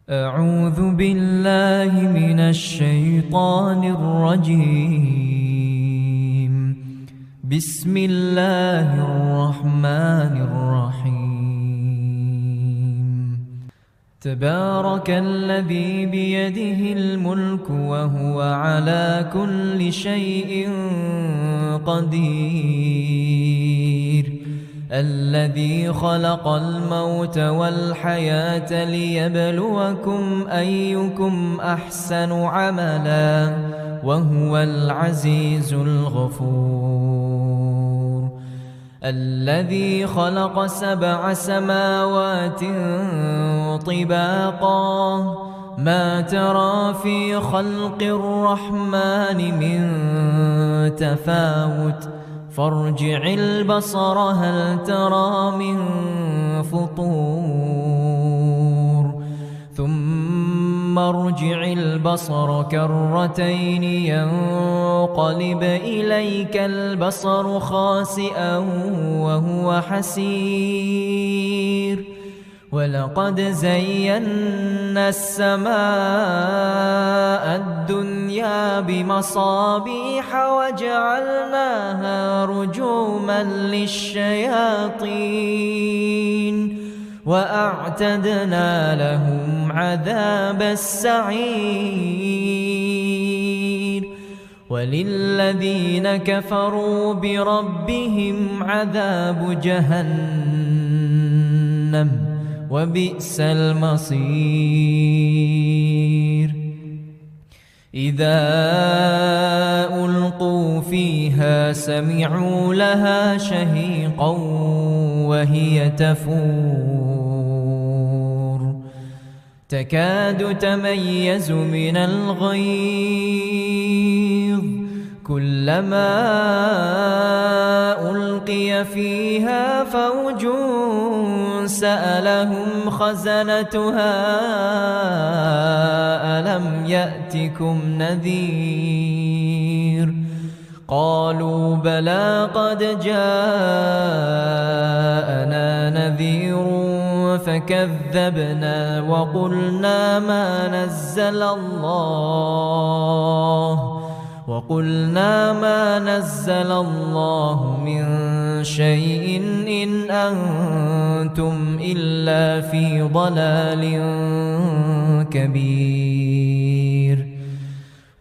أعوذ بالله من الشيطان الرجيم. بسم الله الرحمن الرحيم. تبارك الذي بيده الملك وهو على كل شيء قدير. الذي خلق الموت والحياة ليبلوكم أيكم أحسن عملا وهو العزيز الغفور. الذي خلق 7 سماوات طباقا ما ترى في خلق الرحمن من تفاوت فارجع البصر هل ترى من فطور ثم ارجع البصر كرتين ينقلب إليك البصر خاسئا وهو حسير. ولقد زينا السماء الدنيا بمصابيح وجعلناها رجوما للشياطين وأعتدنا لهم عذاب السعير. وللذين كفروا بربهم عذاب جهنم وبئس المصير. إذا ألقوا فيها سمعوا لها شهيقا وهي تفور تكاد تميز من الغيظ كلما ألقي فيها فوج سألهم خزنتها ألم يأتكم نذير قالوا بلى قد جاءنا نذير فكذبنا وقلنا ما نزل الله من شيء إن أنتم إلا في ضلال كبير.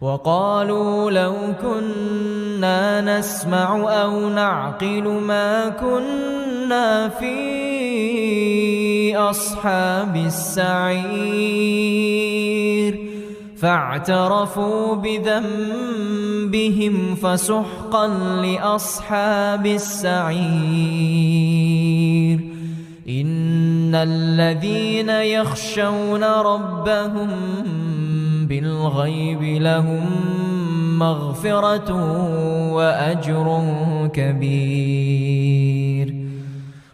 وقالوا لو كنا نسمع أو نعقل ما كنا في أصحاب السعير فاعترفوا بذنبهم فسحقا لأصحاب السعير. إن الذين يخشون ربهم بالغيب لهم مغفرة وأجر كبير.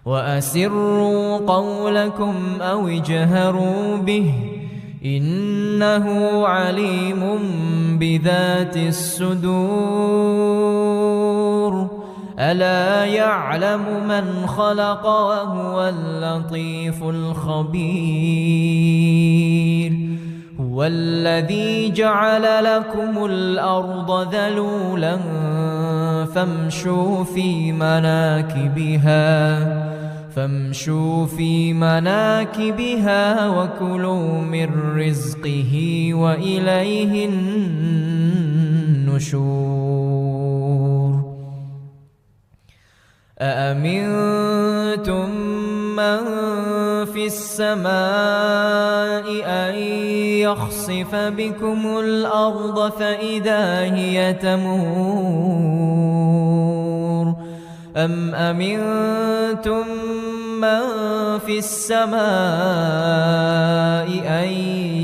وأسروا قولكم أو اجهروا به إنه عليم بذات الصدور. ألا يعلم من خلق وهو اللطيف الخبير. هو الذي جعل لكم الأرض ذلولا فامشوا في مناكبها وكلوا من رزقه وإليه النشور. أأمنتم من في السماء أن يخسف بكم الأرض فإذا هي تمور أم أمنتم من في السماء أن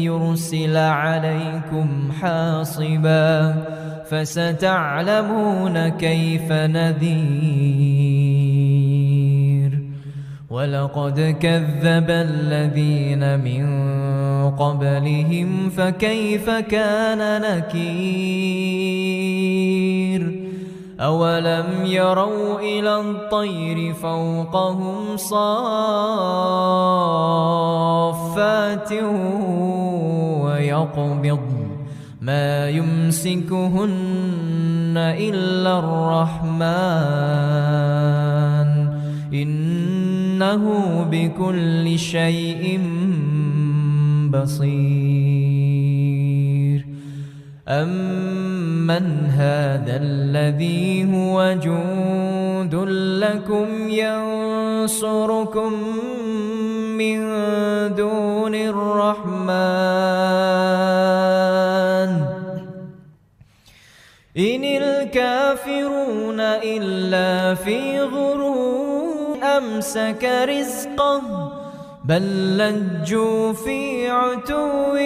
يرسل عليكم حاصبا فستعلمون كيف نذير. ولقد كذب الذين من قبلهم فكيف كان نكير. أولم يروا إلى الطير فوقهم صافات يقبض ما يمسكهن إلا الرحمن إنه بكل شيء بصير أمن هذا الذي هو جند لكم ينصركم من دون الرحمن إن الكافرون إلا في غرور أمسك رزقه بل لجوا في عتو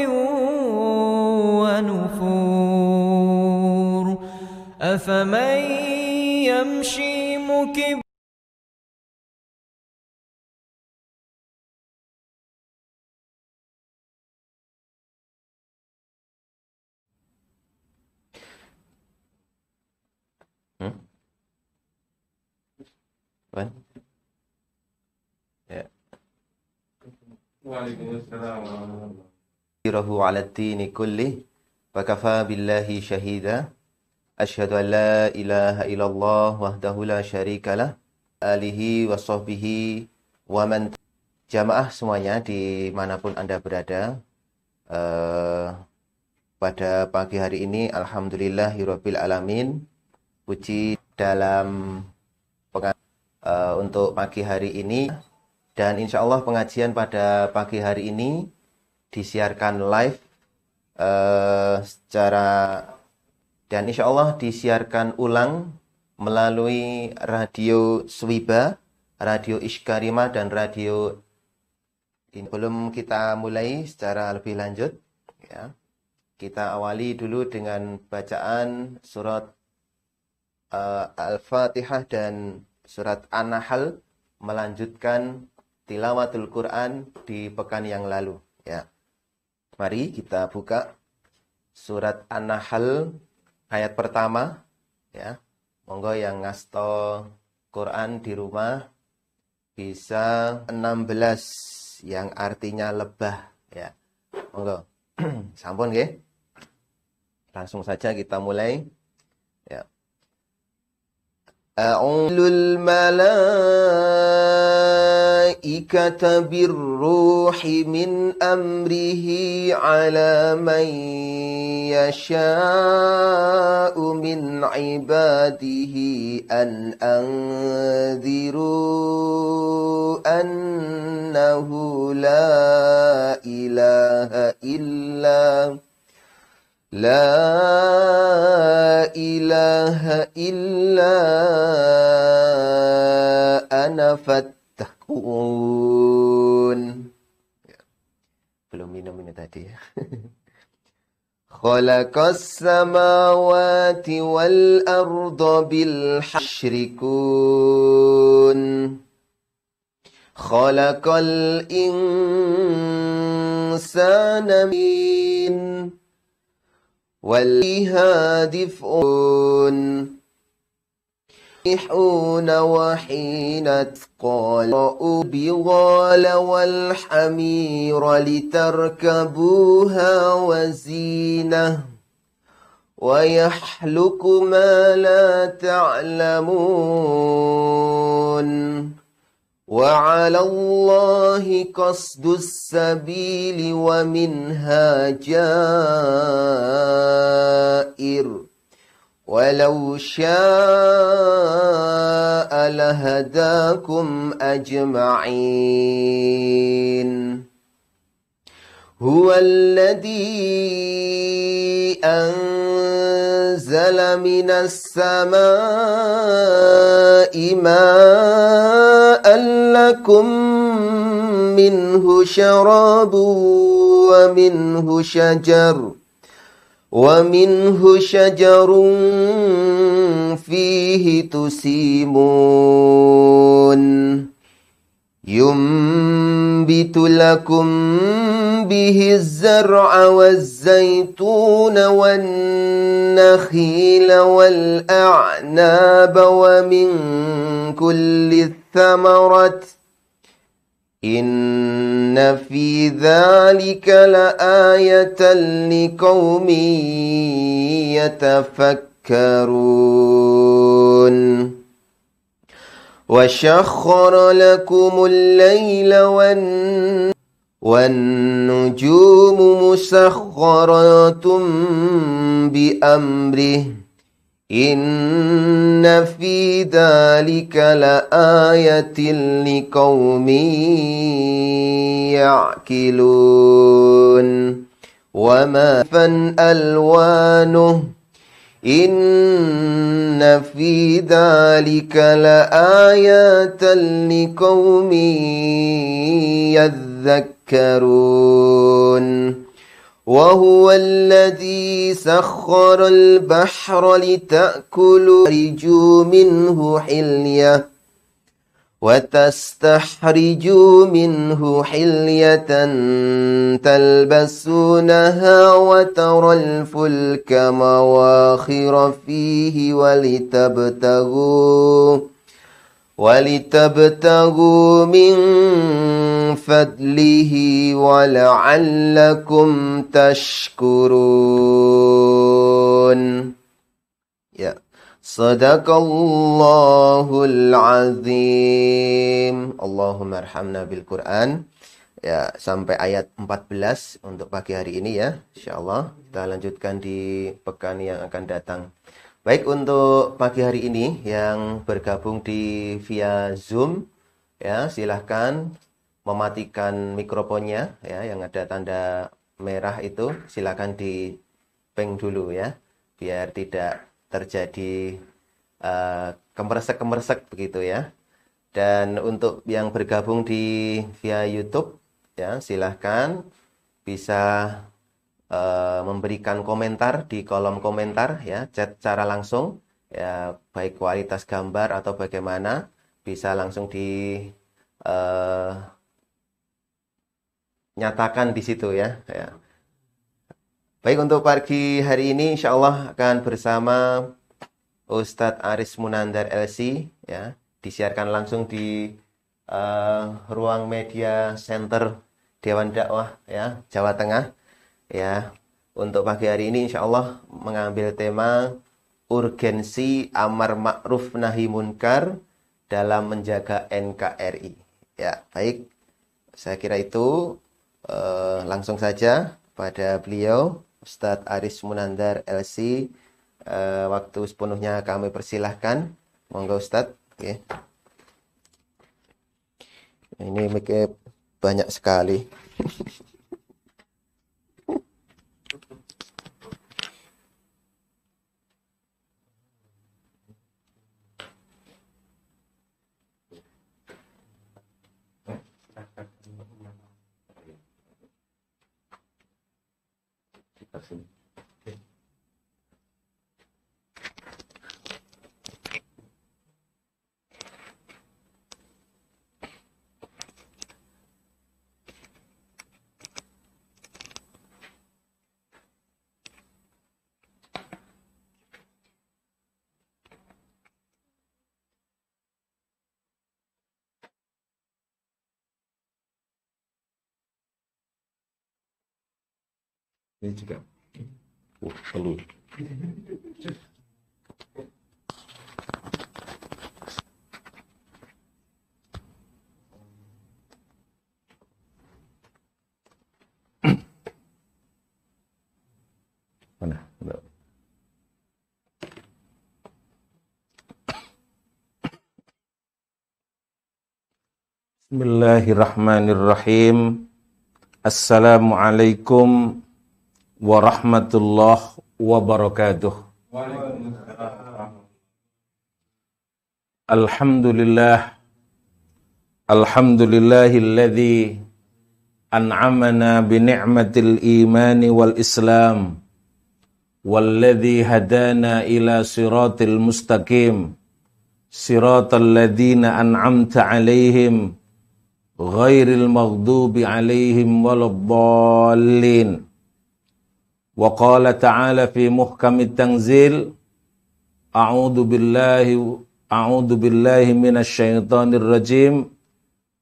ونفور أفمن يمشي مكبا Ya. Waalaikumsalam warahmatullahi ala dini kulli wa kafa billahi syahida asyhadu an la ilaha illallah wahdahu la syarikalah alihi wa sahbihi wa man jamaah semuanya dimanapun Anda berada. Pada pagi hari ini alhamdulillahirabbil alamin, puji dalam untuk pagi hari ini, dan insya Allah pengajian pada pagi hari ini disiarkan live dan insya Allah disiarkan ulang melalui radio Swiba, radio Ishkarima, dan radio ini. Sebelum kita mulai secara lebih lanjut, ya, kita awali dulu dengan bacaan surat Al-Fatihah dan surat An-Nahl, melanjutkan tilawatul Quran di pekan yang lalu, ya. Mari kita buka surat An-Nahl ayat pertama, ya. Monggo yang ngasto Quran di rumah bisa 16 yang artinya lebah, ya. Monggo. Sampun nggih. Langsung saja kita mulai, ya. A'ulul malaikata birruhi min amrihi ala man yasha'u min ibadihi an anziru annahu la ilaha illa La ilaha illa ana fattakun. Belum minum ini tadi, ya. Khalaqas samawati wal arda bil hasyrikun. Khalaqal insana min وَالْإِهَادِ فُونَ يَحُونَ وَحِينَ تَقَالَ بِغَالَ وَالْحَمِيرَ لِتَرْكَبُوهَا وَزِينَةً وَيَخْلُقُ مَا لَا تَعْلَمُونَ وَعَلَى اللَّهِ قَصْدُ السَّبِيلِ وَمِنْهَا جَائِرٌ وَلَوْ شَاءَ لَهَدَاكُمْ أَجْمَعِينَ هُوَ الَّذِي أَنزَلَ مِنَ السَّمَاءِ مَاءً لَكُم مِّنْهُ شَرَابٌ وَمِنْهُ شَجَرٌ فِيهِ تُسِيمُونَ يُنبِتُ لَكُم بِهِ الزَّرْعَ وَالزَّيْتُونَ وَالنَّخِيلَ وَالْأَعْنَابَ وَمِن كُلِّ الثَّمَرَاتِ Inna fi dzalika laayatan liqaumin yatafakkarun. Wa syakhkhara lakumul laila والنجوم مسخرات بأمره إن في ذلك لآية لقوم يعقلون وما فن ألوانه إن في ذلك لآيات لقوم يذكرون وهو الذي سخر البحر لتأكلوا منه حلية وتستخرجوا منه حلية تلبسونها وترى الفلك مواخر فيه ولتبتغوا من فضله ولعلكم تشكرون. Ya. Sadaqallahul azim. Allahumma arhamna bil Quran. Ya, sampai ayat 14 untuk pagi hari ini ya. Insyaallah kita lanjutkan di pekan yang akan datang. Baik, untuk pagi hari ini yang bergabung di via Zoom ya, silahkan mematikan mikrofonnya ya, yang ada tanda merah itu silahkan di ping dulu ya, biar tidak terjadi kemeresek begitu ya. Dan untuk yang bergabung di via YouTube ya, silahkan bisa memberikan komentar di kolom komentar ya, chat secara langsung ya, baik kualitas gambar atau bagaimana bisa langsung di nyatakan di situ ya. Baik, untuk pagi hari ini insyaallah akan bersama Ustadz Aris Munandar LC ya, disiarkan langsung di ruang media center Dewan Dakwah ya, Jawa Tengah ya. Untuk pagi hari ini insyaallah mengambil tema urgensi amar ma'ruf nahi munkar dalam menjaga NKRI ya. Baik, saya kira itu langsung saja pada beliau Ustadz Aris Munandar LC. Waktu sepenuhnya kami persilahkan. Monggo Ustadz. Oke. Ini mic-nya banyak sekali. Ini juga perlu. Mana? Bismillahirrahmanirrahim. Assalamualaikum warahmatullahi wabarakatuh. Alhamdulillahilladzi an'amana bi ni'matil imani wal islam walladzi hadana ila siratil mustaqim siratal ladzina an'amta 'alaihim ghairil maghdubi 'alaihim waladdallin. Wa qala ta'ala fi muhkamit tanzil a'udzu billahi minasyaitonir rajim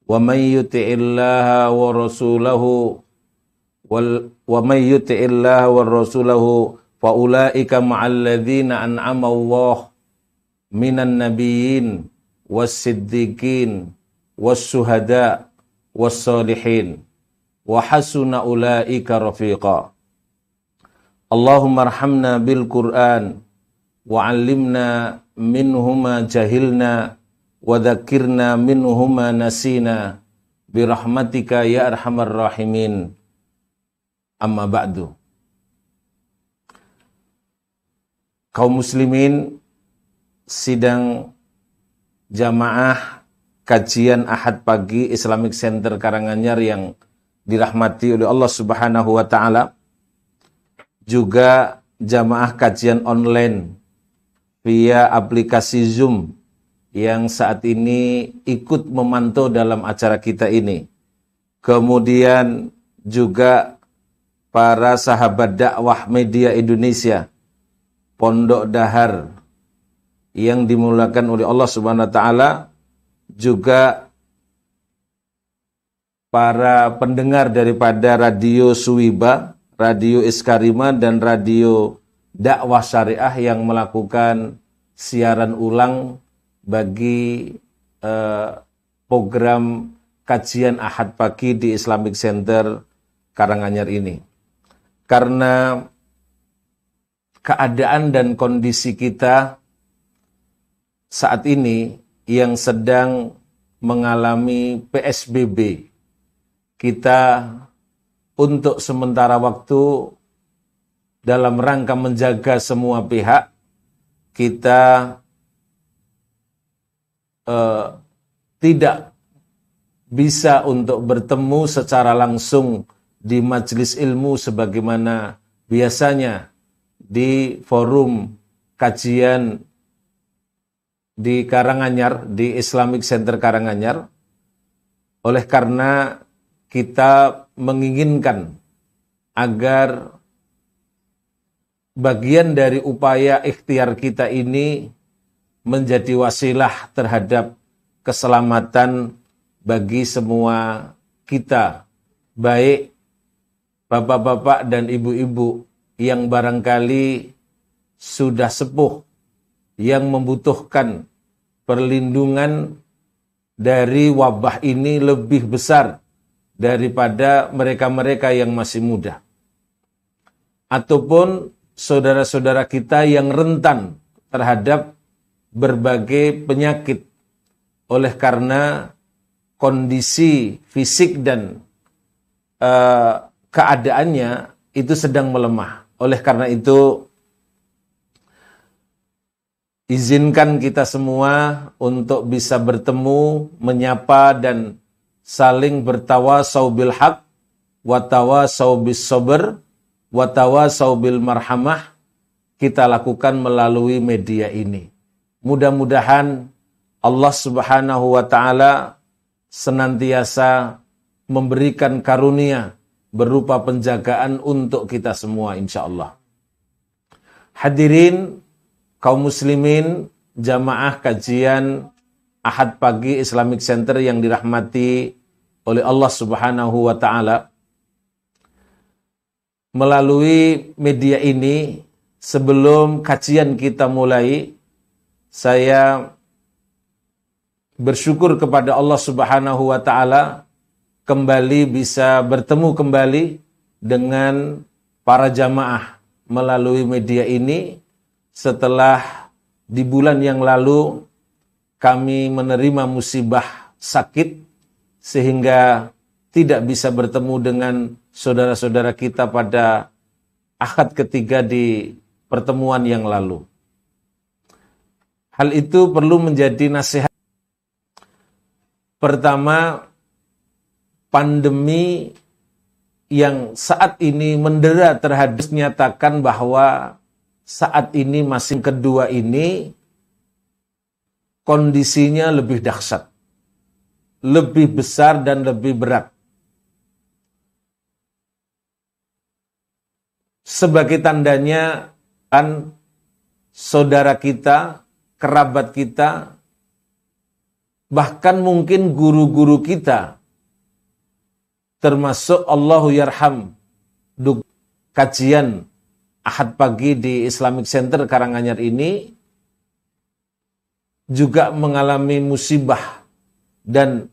wa may yuti'illaha wa rasulahu wa may yuti'illaha wa rasulahu fa ulaika ma'al ladzina an'ama Allah minan nabiyyin was-siddiqin was-syuhada was-solihin wa hasuna ulaika rafiqa. Allahumma arhamna bil Qur'an wa 'allimna minhu ma jahilna wa dzakirna minhu ma nasina bi rahmatika ya arhamar rahimin. Amma ba'du. Kaum muslimin, sidang jamaah kajian Ahad pagi Islamic Center Karanganyar yang dirahmati oleh Allah Subhanahu wa taala, juga jamaah kajian online via aplikasi Zoom yang saat ini ikut memantau dalam acara kita ini. Kemudian juga para sahabat dakwah media Indonesia, Pondok Dahar yang dimulakan oleh Allah Subhanahu wa taala, juga para pendengar daripada Radio Suwiba, Radio Iskarima dan Radio Dakwah Syariah yang melakukan siaran ulang bagi program kajian Ahad pagi di Islamic Center Karanganyar ini. Karena keadaan dan kondisi kita saat ini yang sedang mengalami PSBB, kita untuk sementara waktu dalam rangka menjaga semua pihak, kita tidak bisa untuk bertemu secara langsung di majelis ilmu sebagaimana biasanya di forum kajian di Karanganyar, di Islamic Center Karanganyar. Oleh karena kita menginginkan agar bagian dari upaya ikhtiar kita ini menjadi wasilah terhadap keselamatan bagi semua kita, baik bapak-bapak dan ibu-ibu yang barangkali sudah sepuh, yang membutuhkan perlindungan dari wabah ini lebih besar daripada mereka-mereka yang masih muda. Ataupun saudara-saudara kita yang rentan terhadap berbagai penyakit oleh karena kondisi fisik dan keadaannya itu sedang melemah. Oleh karena itu, izinkan kita semua untuk bisa bertemu, menyapa dan saling bertawasau bil haq, wa tawasau bis sabr, wa tawasau bil marhamah, kita lakukan melalui media ini. Mudah-mudahan Allah Subhanahu wa taala senantiasa memberikan karunia berupa penjagaan untuk kita semua insyaallah. Hadirin kaum muslimin, jamaah kajian Ahad pagi Islamic Center yang dirahmati oleh Allah Subhanahu wa taala. Melalui media ini, sebelum kajian kita mulai, saya bersyukur kepada Allah Subhanahu wa taala kembali bisa bertemu kembali dengan para jamaah melalui media ini setelah di bulan yang lalu kami menerima musibah sakit sehingga tidak bisa bertemu dengan saudara-saudara kita pada Ahad ketiga di pertemuan yang lalu. Hal itu perlu menjadi nasihat. Pertama, pandemi yang saat ini mendera terhadap nyatakan bahwa saat ini masih kedua ini kondisinya lebih dahsyat, lebih besar dan lebih berat. Sebagai tandanya kan saudara kita, kerabat kita bahkan mungkin guru-guru kita, termasuk Allahu Yarham, kajian Ahad pagi di Islamic Center Karanganyar ini, juga mengalami musibah dan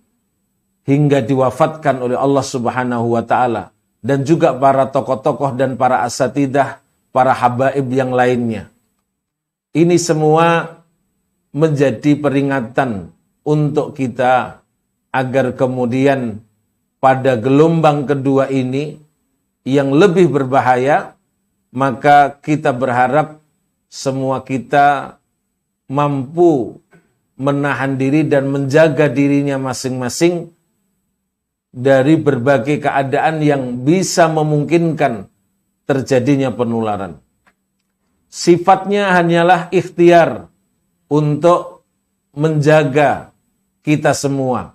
hingga diwafatkan oleh Allah Subhanahu wa Ta'ala, dan juga para tokoh-tokoh dan para asatidah, para habaib yang lainnya. Ini semua menjadi peringatan untuk kita agar kemudian pada gelombang kedua ini yang lebih berbahaya, maka kita berharap semua kita mampu menahan diri dan menjaga dirinya masing-masing dari berbagai keadaan yang bisa memungkinkan terjadinya penularan. Sifatnya hanyalah ikhtiar untuk menjaga kita semua.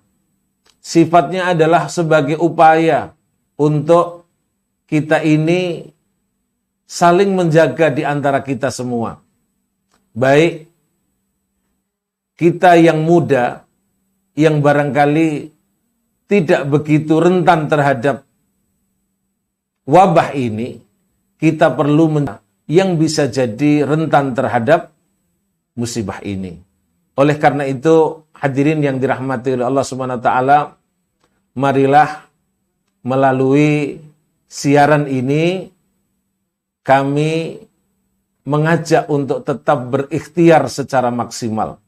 Sifatnya adalah sebagai upaya untuk kita ini saling menjaga di antara kita semua. Baik kita yang muda, yang barangkali tidak begitu rentan terhadap wabah ini, kita perlu yang bisa jadi rentan terhadap musibah ini. Oleh karena itu, hadirin yang dirahmati oleh Allah Subhanahu wa Ta'ala, marilah melalui siaran ini kami mengajak untuk tetap berikhtiar secara maksimal.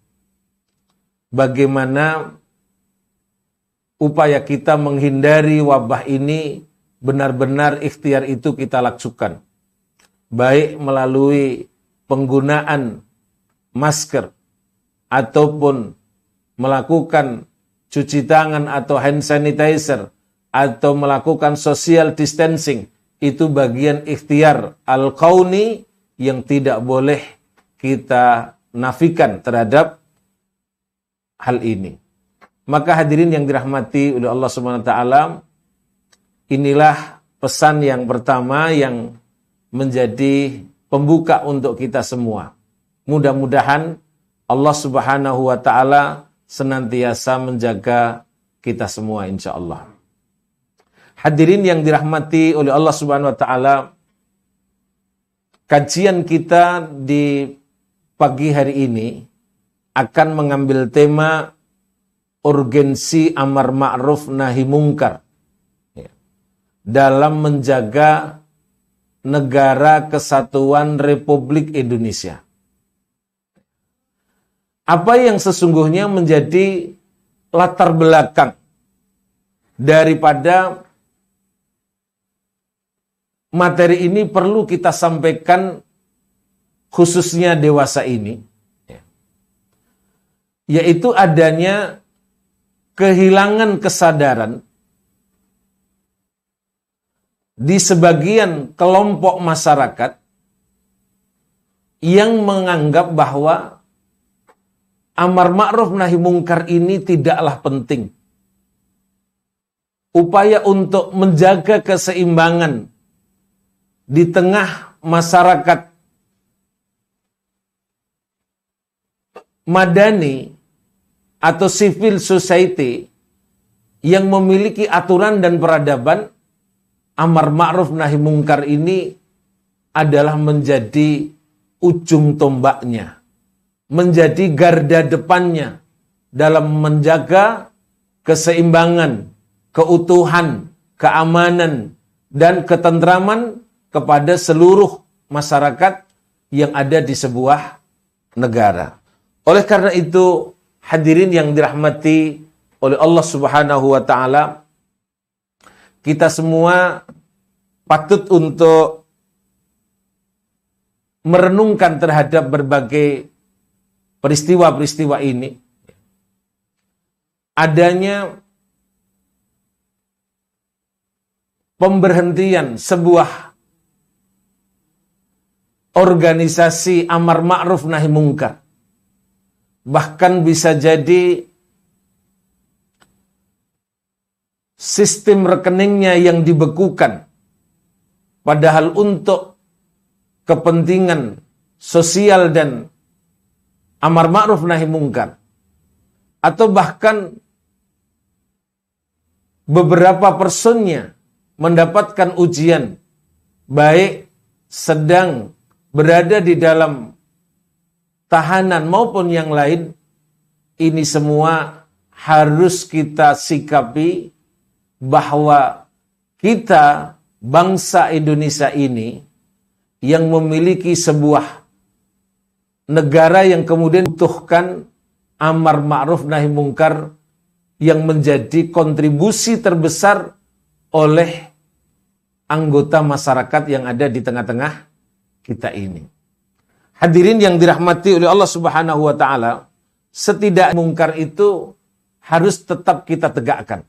Bagaimana upaya kita menghindari wabah ini, benar-benar ikhtiar itu kita lakukan. Baik melalui penggunaan masker, ataupun melakukan cuci tangan atau hand sanitizer, atau melakukan social distancing. Itu bagian ikhtiar al-kauni yang tidak boleh kita nafikan terhadap hal ini. Maka hadirin yang dirahmati oleh Allah Subhanahu wa Ta'ala, inilah pesan yang pertama yang menjadi pembuka untuk kita semua. Mudah-mudahan Allah Subhanahu wa Ta'ala senantiasa menjaga kita semua insyaallah. Hadirin yang dirahmati oleh Allah Subhanahu wa Ta'ala, kajian kita di pagi hari ini akan mengambil tema urgensi amar ma'ruf nahi mungkar dalam menjaga negara kesatuan Republik Indonesia. Apa yang sesungguhnya menjadi latar belakang daripada materi ini perlu kita sampaikan khususnya dewasa ini, yaitu adanya kehilangan kesadaran di sebagian kelompok masyarakat yang menganggap bahwa amar ma'ruf nahi mungkar ini tidaklah penting. Upaya untuk menjaga keseimbangan di tengah masyarakat madani atau civil society yang memiliki aturan dan peradaban, amar ma'ruf nahi mungkar ini adalah menjadi ujung tombaknya, menjadi garda depannya dalam menjaga keseimbangan, keutuhan, keamanan, dan ketentraman kepada seluruh masyarakat yang ada di sebuah negara. Oleh karena itu, hadirin yang dirahmati oleh Allah Subhanahu wa Ta'ala, kita semua patut untuk merenungkan terhadap berbagai peristiwa-peristiwa ini. Adanya pemberhentian sebuah organisasi amar ma'ruf nahi mungkar. Bahkan bisa jadi sistem rekeningnya yang dibekukan. Padahal untuk kepentingan sosial dan amar ma'ruf nahi mungkar. atau bahkan beberapa personnya mendapatkan ujian, baik sedang berada di dalam tahanan maupun yang lain, ini semua harus kita sikapi bahwa kita, bangsa Indonesia ini, yang memiliki sebuah negara yang kemudian membutuhkan amar ma'ruf nahi mungkar yang menjadi kontribusi terbesar oleh anggota masyarakat yang ada di tengah-tengah kita ini. Hadirin yang dirahmati oleh Allah Subhanahu wa taala, setidak mungkar itu harus tetap kita tegakkan.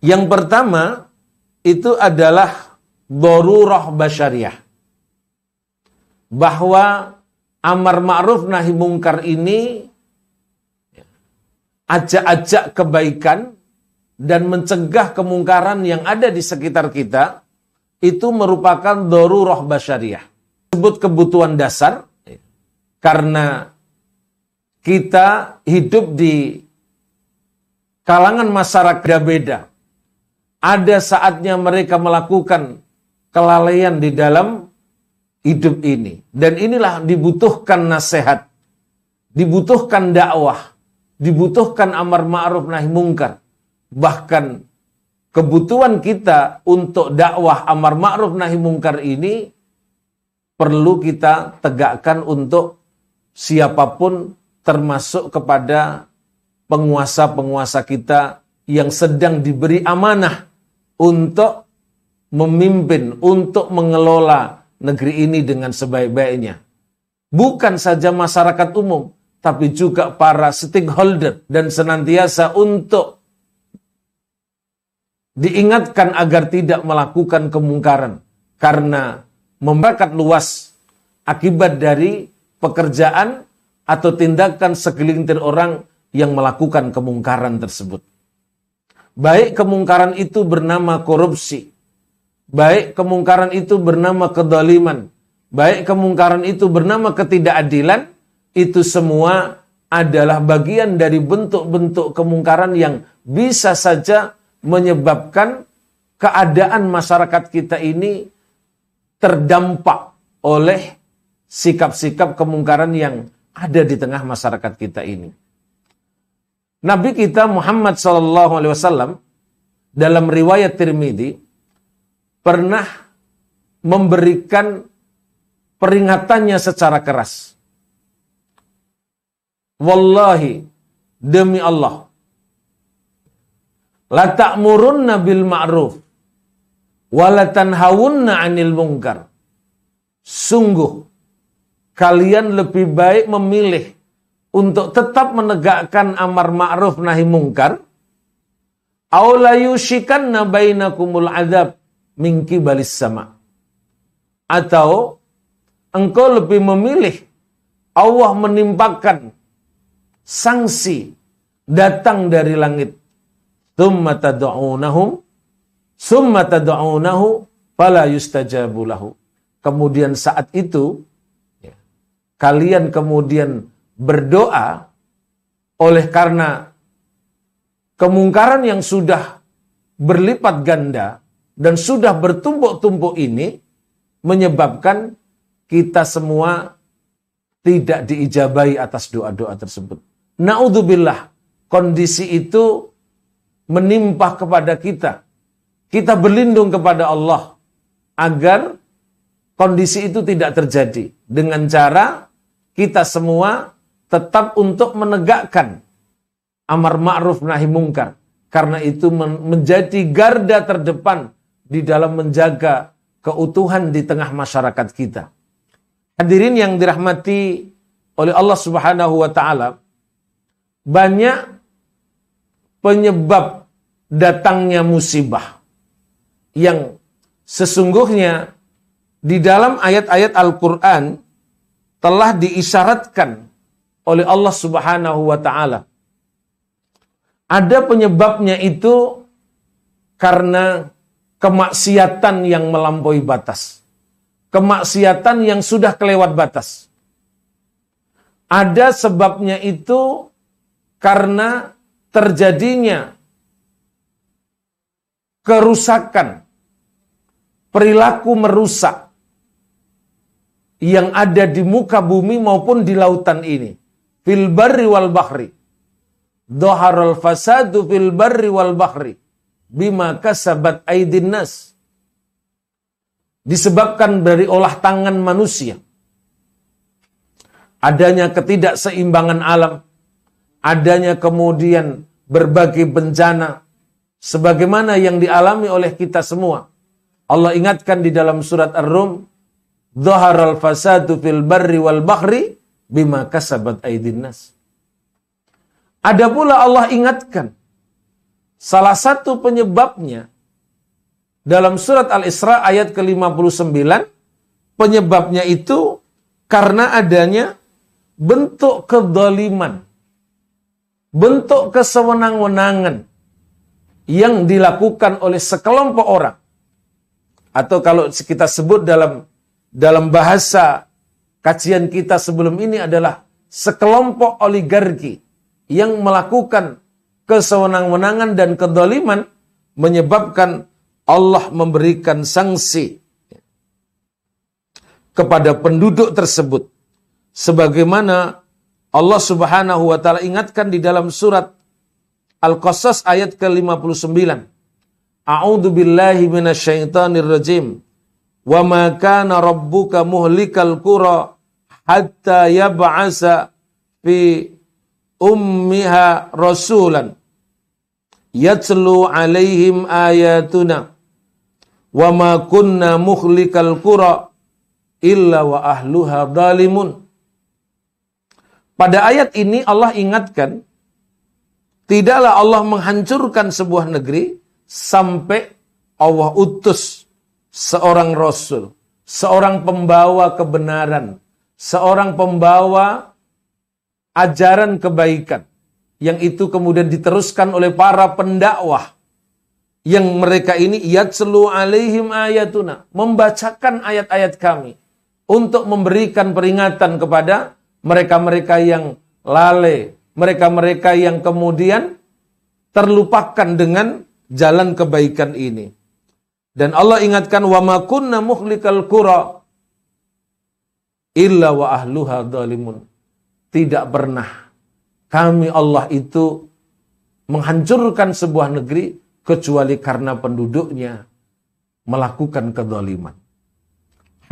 Yang pertama itu adalah darurah basyariah. Bahwa amar ma'ruf nahi mungkar ini ajak-ajak kebaikan dan mencegah kemungkaran yang ada di sekitar kita itu merupakan darurah basyariah. Disebut kebutuhan dasar karena kita hidup di kalangan masyarakat beda. Ada saatnya mereka melakukan kelalaian di dalam hidup ini. Dan inilah dibutuhkan nasihat, dibutuhkan dakwah, dibutuhkan amar ma'ruf nahi mungkar. Bahkan kebutuhan kita untuk dakwah amar ma'ruf nahi mungkar ini perlu kita tegakkan untuk siapapun, termasuk kepada penguasa-penguasa kita yang sedang diberi amanah untuk memimpin, untuk mengelola negeri ini dengan sebaik-baiknya. Bukan saja masyarakat umum, tapi juga para stakeholder, dan senantiasa untuk diingatkan agar tidak melakukan kemungkaran karena memberikan luas akibat dari pekerjaan atau tindakan segelintir orang yang melakukan kemungkaran tersebut. Baik kemungkaran itu bernama korupsi, baik kemungkaran itu bernama kedoliman, baik kemungkaran itu bernama ketidakadilan, itu semua adalah bagian dari bentuk-bentuk kemungkaran yang bisa saja menyebabkan keadaan masyarakat kita ini terdampak oleh sikap-sikap kemungkaran yang ada di tengah masyarakat kita ini. Nabi kita Muhammad SAW dalam riwayat Tirmidzi pernah memberikan peringatannya secara keras. Wallahi, demi Allah, la ta'murunna bil ma'ruf wa la tanhawunna 'anil munkar. Sungguh kalian lebih baik memilih untuk tetap menegakkan amar ma'ruf nahi mungkar, aw la yushikanna bainakumul adzab min qibalis sama. Atau engkau lebih memilih Allah menimpakan sanksi datang dari langit. Tsumma tad'unahu fala yustajabu lahu. Kemudian saat itu kalian kemudian berdoa oleh karena kemungkaran yang sudah berlipat ganda dan sudah bertumpuk-tumpuk ini menyebabkan kita semua tidak diijabahi atas doa-doa tersebut. Na'udzubillah, kondisi itu menimpa kepada kita. Kita berlindung kepada Allah agar kondisi itu tidak terjadi dengan cara kita semua tetap untuk menegakkan amar ma'ruf nahi mungkar. Karena itu menjadi garda terdepan di dalam menjaga keutuhan di tengah masyarakat kita. Hadirin yang dirahmati oleh Allah Subhanahu wa taala, banyak penyebab datangnya musibah yang sesungguhnya di dalam ayat-ayat Al-Qur'an telah diisyaratkan oleh Allah Subhanahu wa taala. Ada penyebabnya itu karena kemaksiatan yang melampaui batas. Kemaksiatan yang sudah kelewat batas. Ada sebabnya itu karena terjadinya kerusakan, perilaku merusak yang ada di muka bumi maupun di lautan ini. Fil barri wal bahri. Dhaharal fasadu fil barri wal bahri bima kasabat aydin nas. Disebabkan dari olah tangan manusia. Adanya ketidakseimbangan alam, adanya kemudian berbagai bencana sebagaimana yang dialami oleh kita semua. Allah ingatkan di dalam surat Ar-Rum, dhaharal fasadu fil barri wal bahri bima kasabat aydin nas. Ada pula Allah ingatkan salah satu penyebabnya dalam surat Al-Isra ayat ke-59, penyebabnya itu karena adanya bentuk kedzaliman, bentuk kesewenang-wenangan yang dilakukan oleh sekelompok orang. Atau kalau kita sebut dalam bahasa kajian kita sebelum ini adalah sekelompok oligarki yang melakukan kesewenang-wenangan dan kedzaliman, menyebabkan Allah memberikan sanksi kepada penduduk tersebut. Sebagaimana Allah Subhanahu wa taala ingatkan di dalam surat Al-Qasas ayat ke-59. A'udzu billahi minasyaitonir rajim. Wa ma kana rabbuka muhlikal qura hatta yab'asa fi ummiha rasulan yatlu 'alaihim ayatuna wa ma kunna muhlikal qura illa wa ahluha zalimun. Pada ayat ini Allah ingatkan, tidaklah Allah menghancurkan sebuah negeri sampai Allah utus seorang rasul, seorang pembawa kebenaran, seorang pembawa ajaran kebaikan, yang itu kemudian diteruskan oleh para pendakwah, yang mereka ini yatslu alaihim ayatuna, membacakan ayat-ayat kami, untuk memberikan peringatan kepada mereka-mereka yang lalai, mereka-mereka yang kemudian terlupakan dengan jalan kebaikan ini. Dan Allah ingatkan, wa ma kunna muhlikal qura illa wa ahluha zalimun. Tidak pernah kami Allah itu menghancurkan sebuah negeri kecuali karena penduduknya melakukan kezaliman.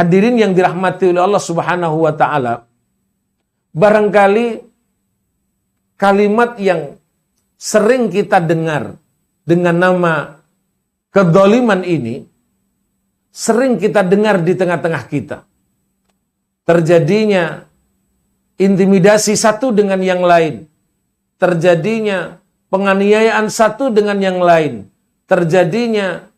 Hadirin yang dirahmati oleh Allah Subhanahu wa taala, barangkali kalimat yang sering kita dengar dengan nama kedzaliman ini sering kita dengar di tengah-tengah kita. Terjadinya intimidasi satu dengan yang lain, terjadinya penganiayaan satu dengan yang lain, terjadinya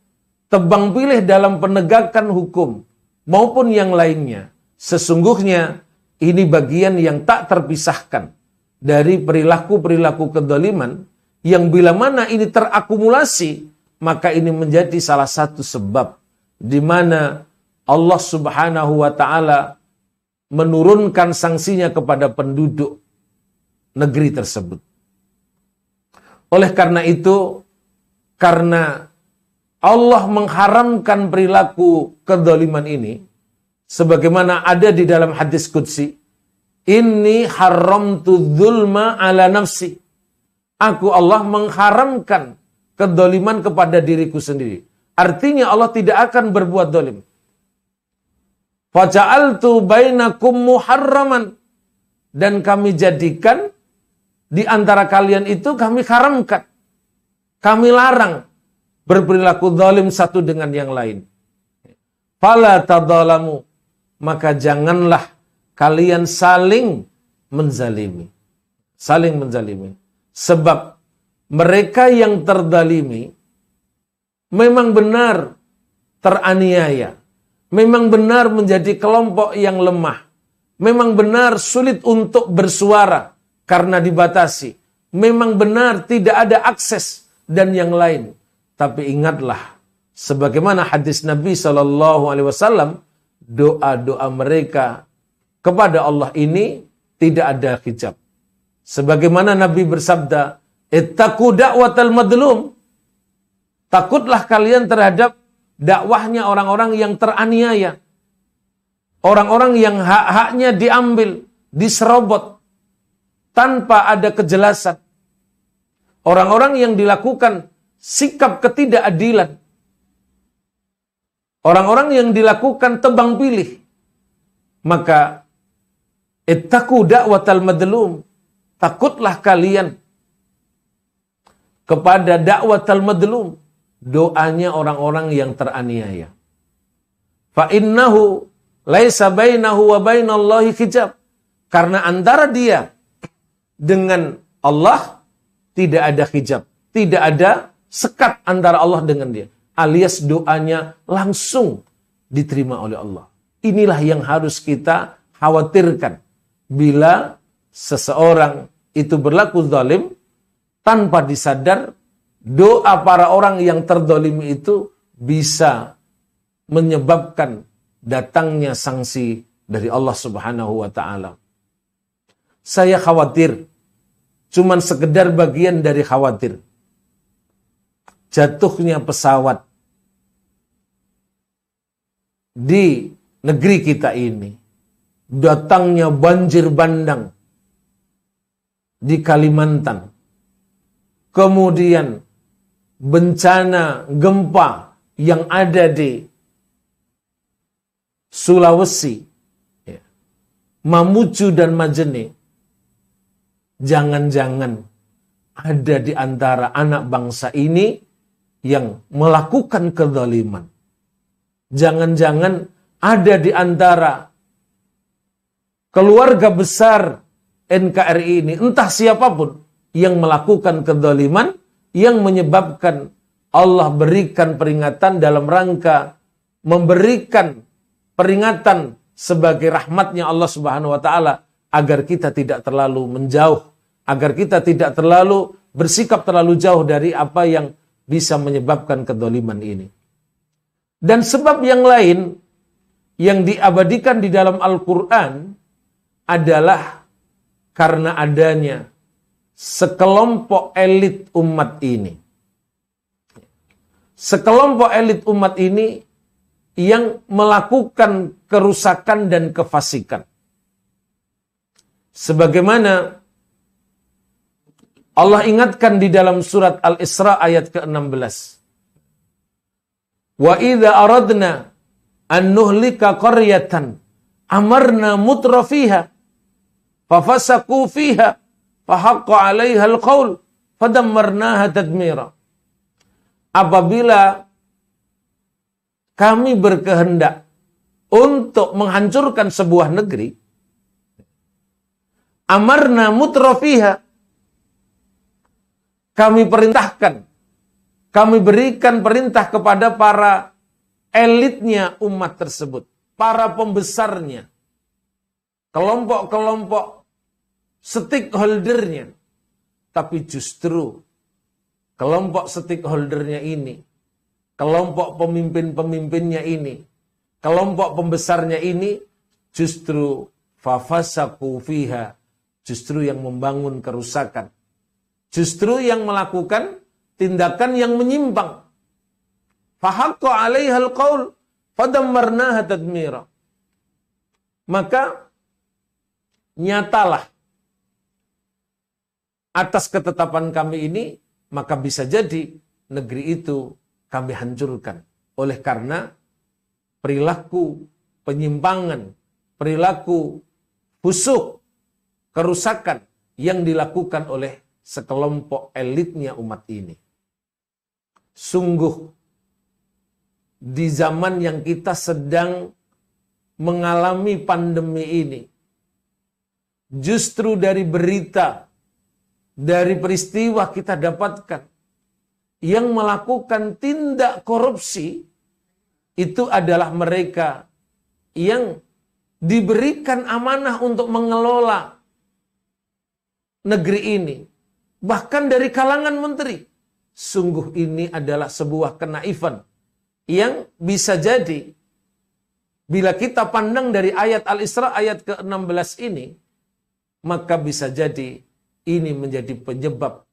tebang pilih dalam penegakan hukum maupun yang lainnya. Sesungguhnya ini bagian yang tak terpisahkan dari perilaku-perilaku kedzaliman yang bila mana ini terakumulasi, maka ini menjadi salah satu sebab di mana Allah Subhanahu wa taala menurunkan sanksinya kepada penduduk negeri tersebut. Oleh karena itu, karena Allah mengharamkan perilaku kedzaliman ini, sebagaimana ada di dalam hadis qudsi, inni haramtu dzulma ala nafsi. Aku Allah mengharamkan kedzaliman kepada diriku sendiri. Artinya Allah tidak akan berbuat zalim. Faja'altu bainakum muharraman. Dan kami jadikan di antara kalian itu kami haramkan. Kami larang berperilaku zalim satu dengan yang lain. Fala tadzalamu. Maka janganlah kalian saling menzalimi. Saling menzalimi. Sebab mereka yang terdalimi memang benar teraniaya. Memang benar menjadi kelompok yang lemah. Memang benar sulit untuk bersuara karena dibatasi. Memang benar tidak ada akses dan yang lain. Tapi ingatlah, sebagaimana hadis Nabi SAW, doa-doa mereka kepada Allah ini tidak ada hijab. Sebagaimana Nabi bersabda, "Ittaqu da'watal madlum." Takutlah kalian terhadap dakwahnya orang-orang yang teraniaya. Orang-orang yang hak-haknya diambil, diserobot tanpa ada kejelasan. Orang-orang yang dilakukan sikap ketidakadilan. Orang-orang yang dilakukan tebang pilih. Maka ittaqu da'watal madlum. Takutlah kalian kepada da'watal madlum, doanya orang-orang yang teraniaya. Fa innahu laisa bainahu wa bainallahi hijab. Karena antara dia dengan Allah tidak ada hijab, tidak ada sekat antara Allah dengan dia. Alias doanya langsung diterima oleh Allah. Inilah yang harus kita khawatirkan bila seseorang itu berlaku zalim tanpa disadar, doa para orang yang terdzalimi itu bisa menyebabkan datangnya sanksi dari Allah Subhanahu wa taala. Saya khawatir, cuman sekedar bagian dari khawatir. Jatuhnya pesawat di negeri kita ini, datangnya banjir bandang di Kalimantan, kemudian bencana gempa yang ada di Sulawesi, Mamuju dan Majene, jangan-jangan ada di antara anak bangsa ini yang melakukan kezaliman. Jangan-jangan ada di antara keluarga besar NKRI ini, entah siapapun, yang melakukan kezaliman, yang menyebabkan Allah berikan peringatan dalam rangka memberikan peringatan sebagai rahmatnya Allah Subhanahu wa taala agar kita tidak terlalu menjauh, agar kita tidak terlalu bersikap terlalu jauh dari apa yang bisa menyebabkan kezaliman ini. Dan sebab yang lain yang diabadikan di dalam Al-Quran adalah karena adanya sekelompok elit umat ini. Sekelompok elit umat ini yang melakukan kerusakan dan kefasikan. Sebagaimana Allah ingatkan di dalam surat Al-Isra ayat ke-16. Wa idza aradna an nuhlika qaryatan amarna mutrafiha fafasaqu fiha fahaqqa 'alaiha al-qaul fadammarnaha tadmira. Apabila kami berkehendak untuk menghancurkan sebuah negeri, amarna mutrafiha, kami perintahkan, kami berikan perintah kepada para elitnya umat tersebut, para pembesarnya, kelompok-kelompok stakeholdernya. Tapi justru kelompok stakeholdernya ini, kelompok pemimpin-pemimpinnya ini, kelompok pembesarnya ini justru fafasaku fiha, justru yang membangun kerusakan, justru yang melakukan tindakan yang menyimpang. Fahaqqa 'alaiha al-qaul fadammarnaha tadmira. Maka nyatalah atas ketetapan kami ini, maka bisa jadi negeri itu kami hancurkan. Oleh karena perilaku penyimpangan, perilaku busuk, kerusakan yang dilakukan oleh sekelompok elitnya umat ini. Sungguh di zaman yang kita sedang mengalami pandemi ini, justru dari berita, dari peristiwa kita dapatkan yang melakukan tindak korupsi itu adalah mereka yang diberikan amanah untuk mengelola negeri ini, bahkan dari kalangan menteri. Sungguh ini adalah sebuah kenaifan yang bisa jadi bila kita pandang dari ayat Al-Isra ayat ke-16 ini, maka bisa jadi ini menjadi penyebab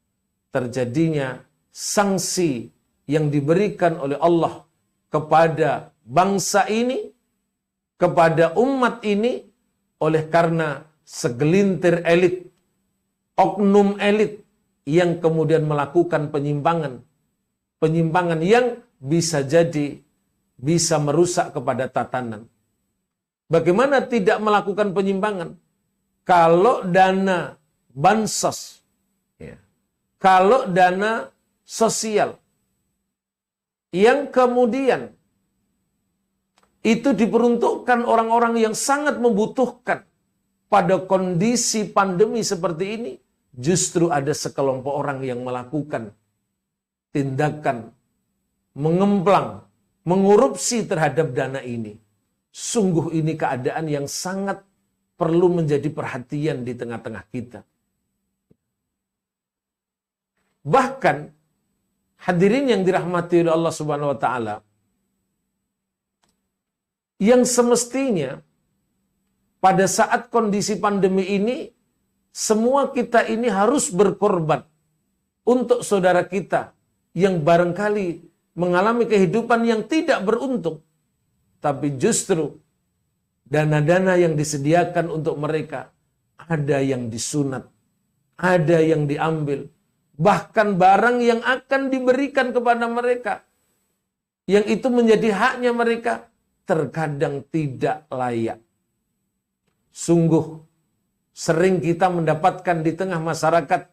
terjadinya sanksi yang diberikan oleh Allah kepada bangsa ini, kepada umat ini, oleh karena segelintir elit, oknum elit yang kemudian melakukan penyimpangan yang bisa jadi bisa merusak kepada tatanan. Bagaimana tidak melakukan penyimpangan? Kalau dana bansos, kalau dana sosial yang kemudian itu diperuntukkan orang-orang yang sangat membutuhkan pada kondisi pandemi seperti ini, justru ada sekelompok orang yang melakukan tindakan mengemplang, mengurupsi terhadap dana ini. Sungguh ini keadaan yang sangat perlu menjadi perhatian di tengah-tengah kita. Bahkan hadirin yang dirahmati oleh Allah Subhanahu wa taala, yang semestinya pada saat kondisi pandemi ini semua kita ini harus berkorban untuk saudara kita yang barangkali mengalami kehidupan yang tidak beruntung, tapi justru dana-dana yang disediakan untuk mereka ada yang disunat, ada yang diambil. Bahkan barang yang akan diberikan kepada mereka, yang itu menjadi haknya mereka, terkadang tidak layak. Sungguh sering kita mendapatkan di tengah masyarakat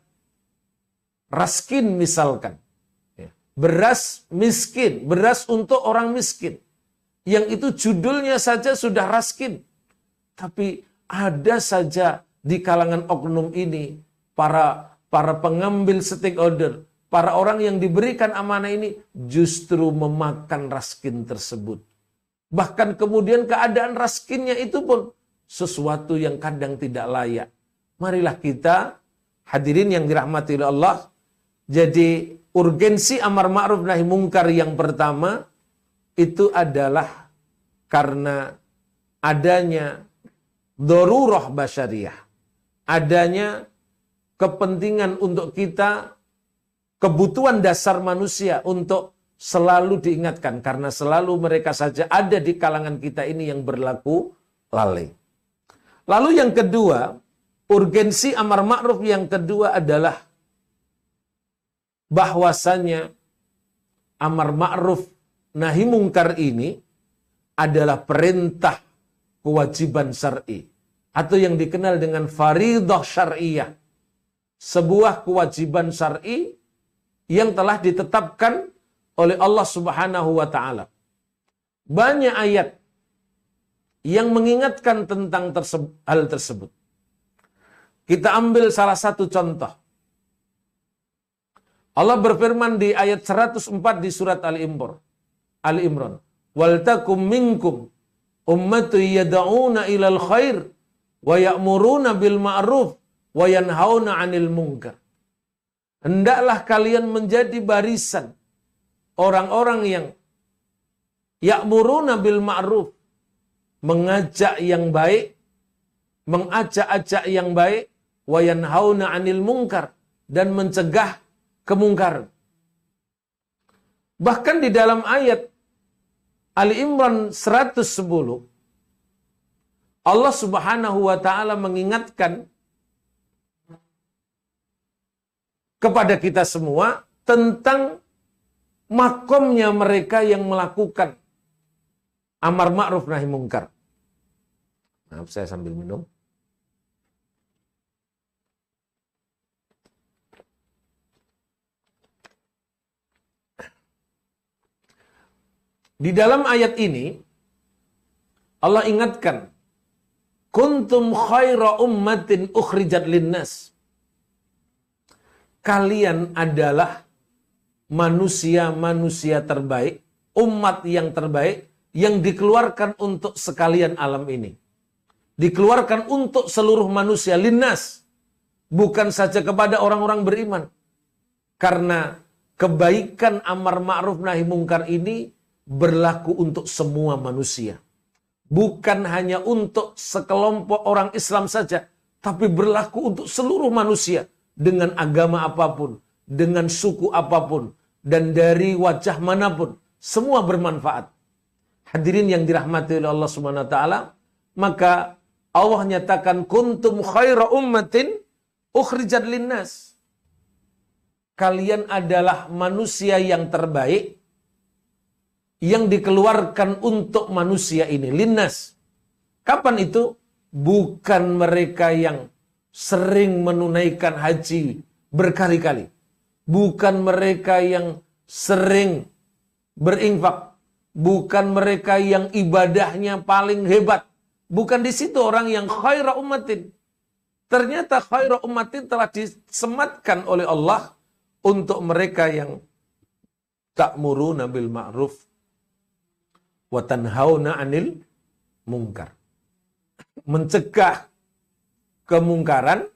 raskin misalkan. Beras miskin, beras untuk orang miskin. Yang itu judulnya saja sudah raskin. Tapi ada saja di kalangan oknum ini, para pengambil stakeholder, para orang yang diberikan amanah ini justru memakan raskin tersebut. Bahkan kemudian keadaan raskinnya itu pun sesuatu yang kadang tidak layak. Marilah kita, hadirin yang dirahmati oleh Allah, jadi urgensi amar ma'ruf nahi mungkar yang pertama itu adalah karena adanya darurah basyariyah, adanya kepentingan untuk kita, kebutuhan dasar manusia untuk selalu diingatkan. Karena selalu mereka saja ada di kalangan kita ini yang berlaku lalai. Lalu yang kedua, urgensi amar ma'ruf yang kedua adalah bahwasanya amar ma'ruf nahi mungkar ini adalah perintah kewajiban syar'i atau yang dikenal dengan faridah syar'iyah. Sebuah kewajiban syar'i yang telah ditetapkan oleh Allah Subhanahu wa taala. Banyak ayat yang mengingatkan tentang hal tersebut. Kita ambil salah satu contoh. Allah berfirman di ayat 104 di surat Ali Imran. Wal takum minkum ummatun yad'una ilal khair wa ya'muruna bil ma'ruf wa yanhauna 'anil munkar. Hendaklah kalian menjadi barisan orang-orang yang ya'muruna bil ma'ruf, mengajak yang baik, mengajak-ajak yang baik, wa yanhauna 'anil munkar, dan mencegah kemungkaran. Bahkan di dalam ayat Ali Imran 110, Allah Subhanahu wa taala mengingatkan kepada kita semua tentang makomnya mereka yang melakukan amar ma'ruf nahi mungkar. Maaf, saya sambil minum. Di dalam ayat ini Allah ingatkan, kuntum khaira ummatin ukhrijat linnas. Kalian adalah manusia-manusia terbaik, umat yang terbaik yang dikeluarkan untuk sekalian alam ini. Dikeluarkan untuk seluruh manusia, linnas. Bukan saja kepada orang-orang beriman. Karena kebaikan amar ma'ruf nahi mungkar ini berlaku untuk semua manusia. Bukan hanya untuk sekelompok orang Islam saja, tapi berlaku untuk seluruh manusia. dengan agama apapun, dengan suku apapun, dan dari wajah manapun, semua bermanfaat. Hadirin yang dirahmati oleh Allah Subhanahu wa taala, maka Allah nyatakan kuntum khaira ummatin ukhrijat linnas. Kalian adalah manusia yang terbaik yang dikeluarkan untuk manusia ini, linnas. Kapan itu? Bukan mereka yang sering menunaikan haji berkali-kali. Bukan mereka yang sering berinfak. Bukan mereka yang ibadahnya paling hebat. Bukan di situ orang yang khaira ummatin. Ternyata khaira ummatin telah disematkan oleh Allah untuk mereka yang ta'muruna bil ma'ruf wa tanhauna 'anil munkar. Mencegah kemungkaran,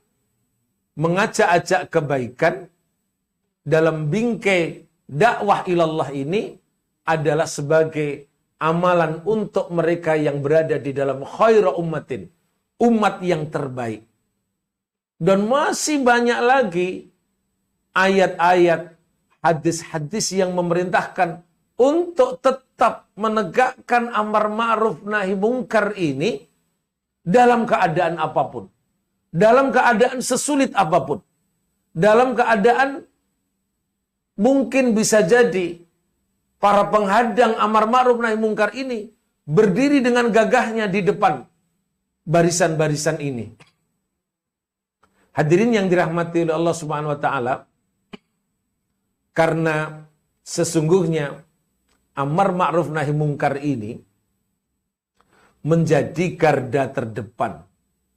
mengajak-ajak kebaikan dalam bingkai dakwah ilallah ini adalah sebagai amalan untuk mereka yang berada di dalam khaira ummatin, umat yang terbaik. Dan masih banyak lagi ayat-ayat, hadis-hadis yang memerintahkan untuk tetap menegakkan amar ma'ruf nahi mungkar ini dalam keadaan apapun. Dalam keadaan sesulit apapun. Dalam keadaan mungkin bisa jadi para penghadang amar ma'ruf nahi mungkar ini berdiri dengan gagahnya di depan barisan-barisan ini. Hadirin yang dirahmati oleh Allah Subhanahu wa taala, karena sesungguhnya amar ma'ruf nahi mungkar ini menjadi garda terdepan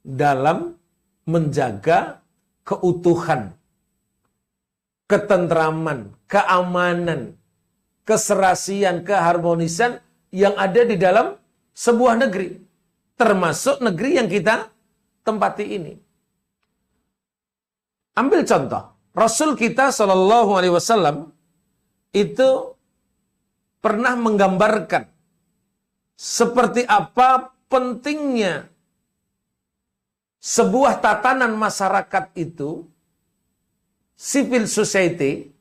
dalam menjaga keutuhan, ketentraman, keamanan, keserasian, keharmonisan yang ada di dalam sebuah negeri, termasuk negeri yang kita tempati ini. Ambil contoh, Rasul kita Shallallahu Alaihi Wasallam itu pernah menggambarkan seperti apa pentingnya sebuah tatanan masyarakat itu, civil society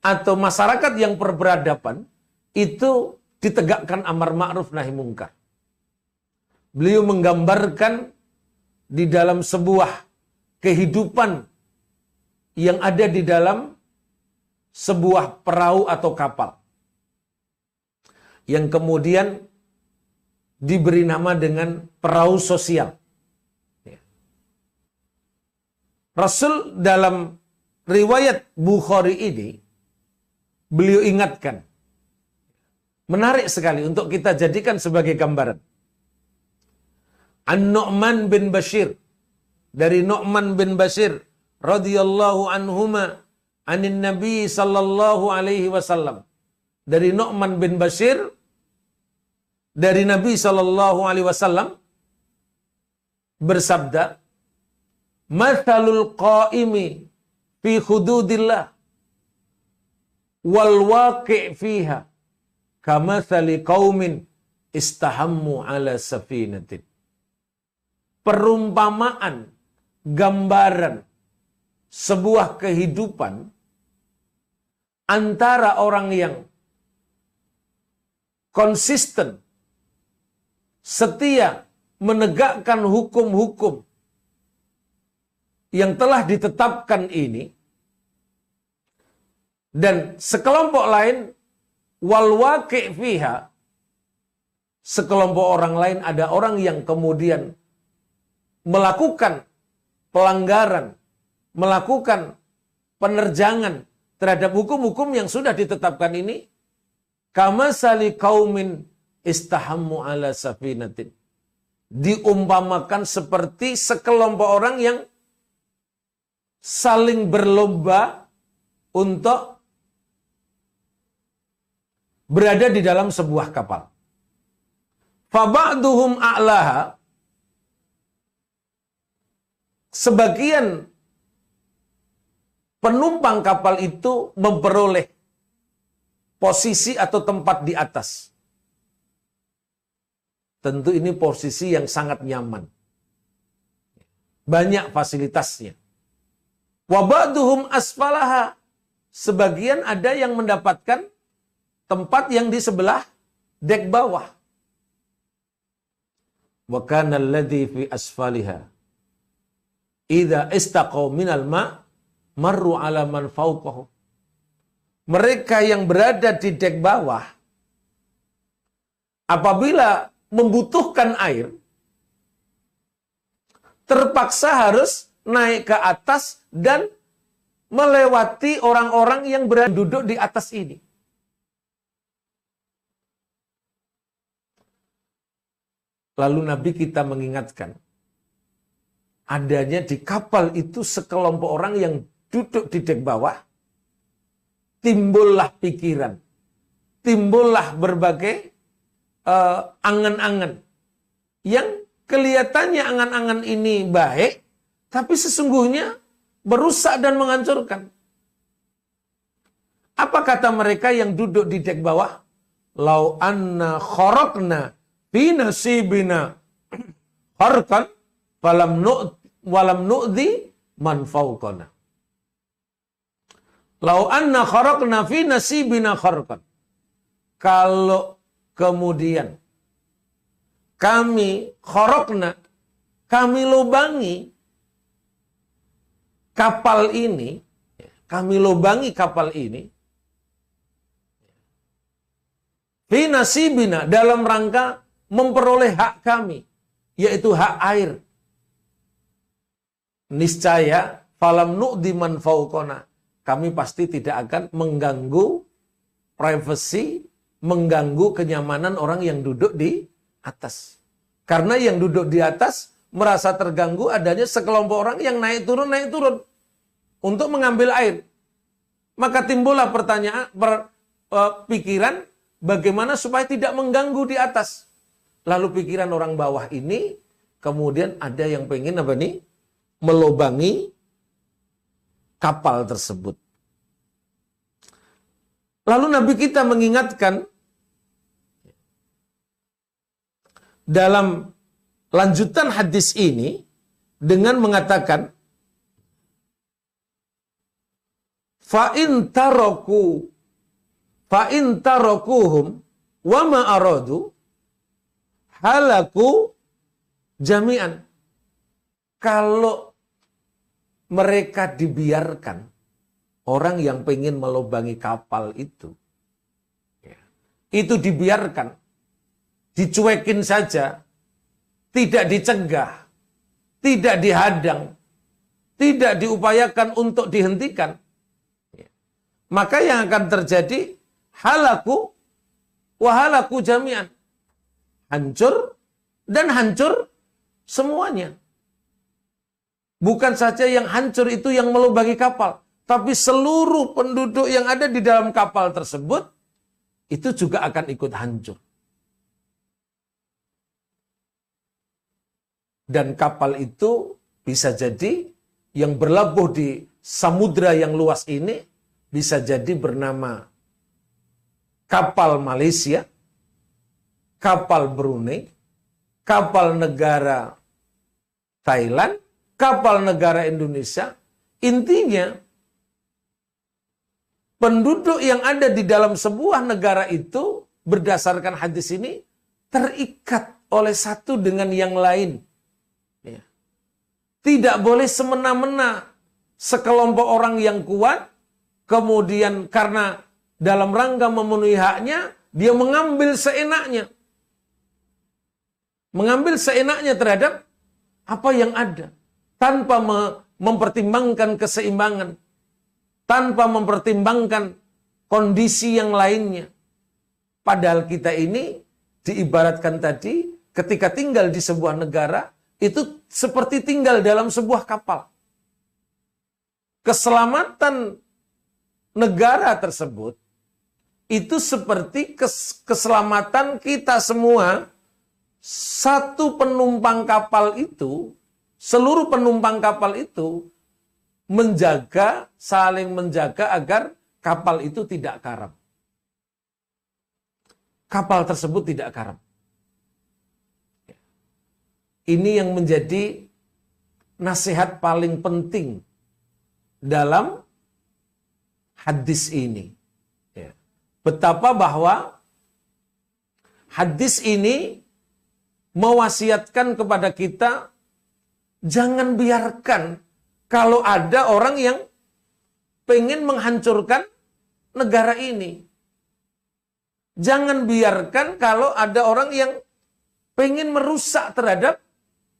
atau masyarakat yang berperadaban itu ditegakkan amar ma'ruf nahi mungkar. Beliau menggambarkan di dalam sebuah kehidupan yang ada di dalam sebuah perahu atau kapal yang kemudian diberi nama dengan perahu sosial. Rasul dalam riwayat Bukhari ini, beliau ingatkan, menarik sekali untuk kita jadikan sebagai gambaran. An-Nu'man bin Bashir, dari Nu'man bin Bashir radhiyallahu anhuma anin Nabi sallallahu alaihi wasallam. Dari Nu'man bin Bashir dari Nabi sallallahu alaihi wasallam bersabda, "Mathalul qa'imi fi hududillah wal waqi' fiha kamathali qaumin istahammu ala safinatin." Perumpamaan, gambaran sebuah kehidupan antara orang yang konsisten, setia menegakkan hukum-hukum yang telah ditetapkan ini, dan sekelompok lain wal waqi' fiha, sekelompok orang lain ada orang yang kemudian melakukan pelanggaran, melakukan penerjangan terhadap hukum-hukum yang sudah ditetapkan ini, kamasali qaumin istahammu ala safinatin. Diumpamakan seperti sekelompok orang yang saling berlomba untuk berada di dalam sebuah kapal. Faba'duhum a'laha, sebagian penumpang kapal itu memperoleh posisi atau tempat di atas. Tentu ini posisi yang sangat nyaman. Banyak fasilitasnya. Wa ba'duhum asfalaha. Sebagian ada yang mendapatkan tempat yang di sebelah dek bawah. Wa kana alladhi fi asfaliha idza istaqaw minal ma' marru ala man fawqahu. Mereka yang berada di dek bawah apabila membutuhkan air terpaksa harus naik ke atas dan melewati orang-orang yang berada duduk di atas ini. Lalu Nabi kita mengingatkan, adanya di kapal itu sekelompok orang yang duduk di dek bawah, timbullah pikiran, timbullah berbagai angan-angan yang kelihatannya angan-angan ini baik, tapi sesungguhnya merusak dan menghancurkan. Apa kata mereka yang duduk di dek bawah? Lau anna kharaqna fi nasibina harkan walam nu'dhi man fawqana. Lau anna kharaqna fi nasibina kharkan. Kalau kemudian kami kharaqna, kami lubangi kapal ini, fi nasibina, dalam rangka memperoleh hak kami, yaitu hak air. Niscaya falam nu'di man fawqana, kami pasti tidak akan mengganggu privasi, mengganggu kenyamanan orang yang duduk di atas. Karena yang duduk di atas merasa terganggu adanya sekelompok orang yang naik turun untuk mengambil air. Maka timbullah pikiran bagaimana supaya tidak mengganggu di atas. Lalu pikiran orang bawah ini kemudian ada yang pengen melobangi kapal tersebut. Lalu Nabi kita mengingatkan dalam lanjutan hadis ini dengan mengatakan, fa in tarakuhum wa ma aradu halaku jami'an. Kalau mereka dibiarkan, orang yang pengen melobangi kapal itu dibiarkan, dicuekin saja, tidak dicegah, tidak dihadang, tidak diupayakan untuk dihentikan, maka yang akan terjadi halaku wahalaku jami'an. Hancur dan hancur semuanya. Bukan saja yang hancur itu yang melubangi kapal, tapi seluruh penduduk yang ada di dalam kapal tersebut itu juga akan ikut hancur. Dan kapal itu bisa jadi yang berlabuh di samudra yang luas ini bisa jadi bernama kapal Malaysia, kapal Brunei, kapal negara Thailand, kapal negara Indonesia. Intinya penduduk yang ada di dalam sebuah negara itu berdasarkan hadis ini terikat oleh satu dengan yang lain. Tidak boleh semena-mena sekelompok orang yang kuat kemudian karena dalam rangka memenuhi haknya dia mengambil seenaknya. Mengambil seenaknya terhadap apa yang ada tanpa mempertimbangkan keseimbangan, tanpa mempertimbangkan kondisi yang lainnya. Padahal kita ini diibaratkan tadi ketika tinggal di sebuah negara itu seperti tinggal dalam sebuah kapal. Keselamatan negara tersebut itu seperti keselamatan kita semua. Satu penumpang kapal itu, seluruh penumpang kapal itu saling menjaga agar kapal itu tidak karam. Kapal tersebut tidak karam. Ini yang menjadi nasihat paling penting dalam hadis ini. Ya. Betapa bahwa hadis ini mewasiatkan kepada kita, jangan biarkan kalau ada orang yang pengen menghancurkan negara ini. Jangan biarkan kalau ada orang yang pengen merusak terhadap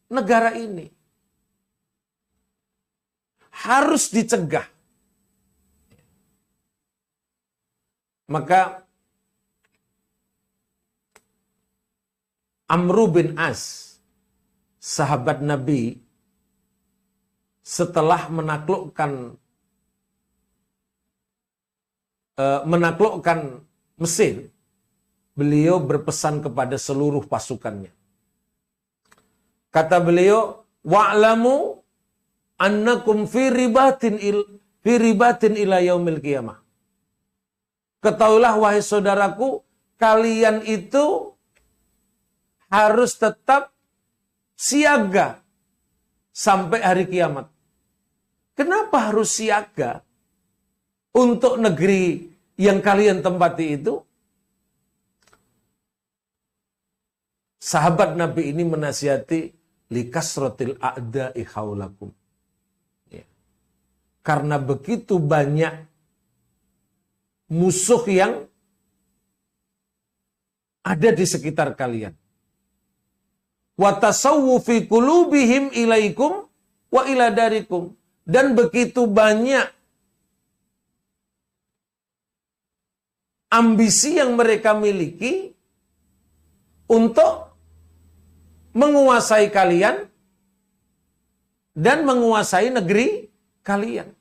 negara ini. Harus dicegah. Maka Amru bin As, sahabat Nabi, setelah menaklukkan Mesir, beliau berpesan kepada seluruh pasukannya. Kata beliau, wa'lamu annakum fi ribatin ila yaumil qiyamah. Ketahuilah wahai saudaraku, kalian itu harus tetap siaga sampai hari kiamat. Kenapa harus siaga untuk negeri yang kalian tempati itu? Sahabat Nabi ini menasihati likasratil a'da'i haulakum. Ya. Karena begitu banyak musuh yang ada di sekitar kalian. Wa tasawwu fi qulubihim ilaikum wa ila darikum. Dan begitu banyak ambisi yang mereka miliki untuk menguasai kalian dan menguasai negeri kalian.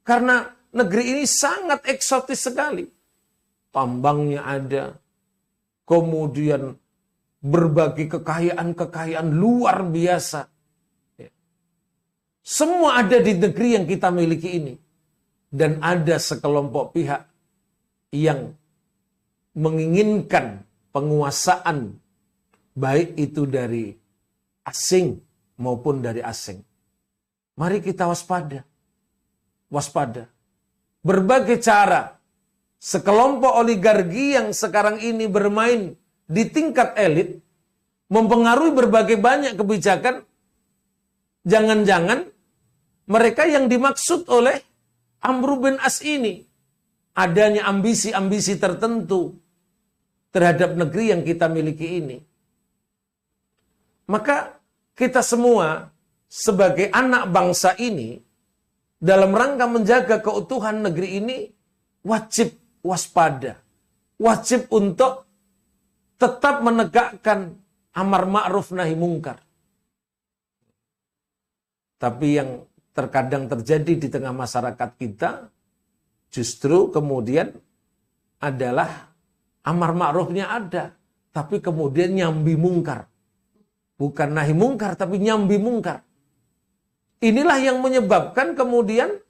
Karena negeri ini sangat eksotis sekali. Tambangnya ada, kemudian berbagai kekayaan-kekayaan luar biasa. Semua ada di negeri yang kita miliki ini. Dan ada sekelompok pihak yang menginginkan penguasaan, baik itu dari asing maupun dari asing. Mari kita waspada. Waspada. Berbagai cara sekelompok oligarki yang sekarang ini bermain di tingkat elit, mempengaruhi berbagai banyak kebijakan. Jangan-jangan mereka yang dimaksud oleh Amru bin As ini adanya ambisi-ambisi tertentu terhadap negeri yang kita miliki ini. Maka kita semua sebagai anak bangsa ini dalam rangka menjaga keutuhan negeri ini wajib waspada. Wajib untuk tetap menegakkan amar ma'ruf nahi mungkar. Tapi yang terkadang terjadi di tengah masyarakat kita justru kemudian adalah amar ma'rufnya ada, tapi kemudian nyambi mungkar. Bukan nahi mungkar, tapi nyambi mungkar. Inilah yang menyebabkan kemudian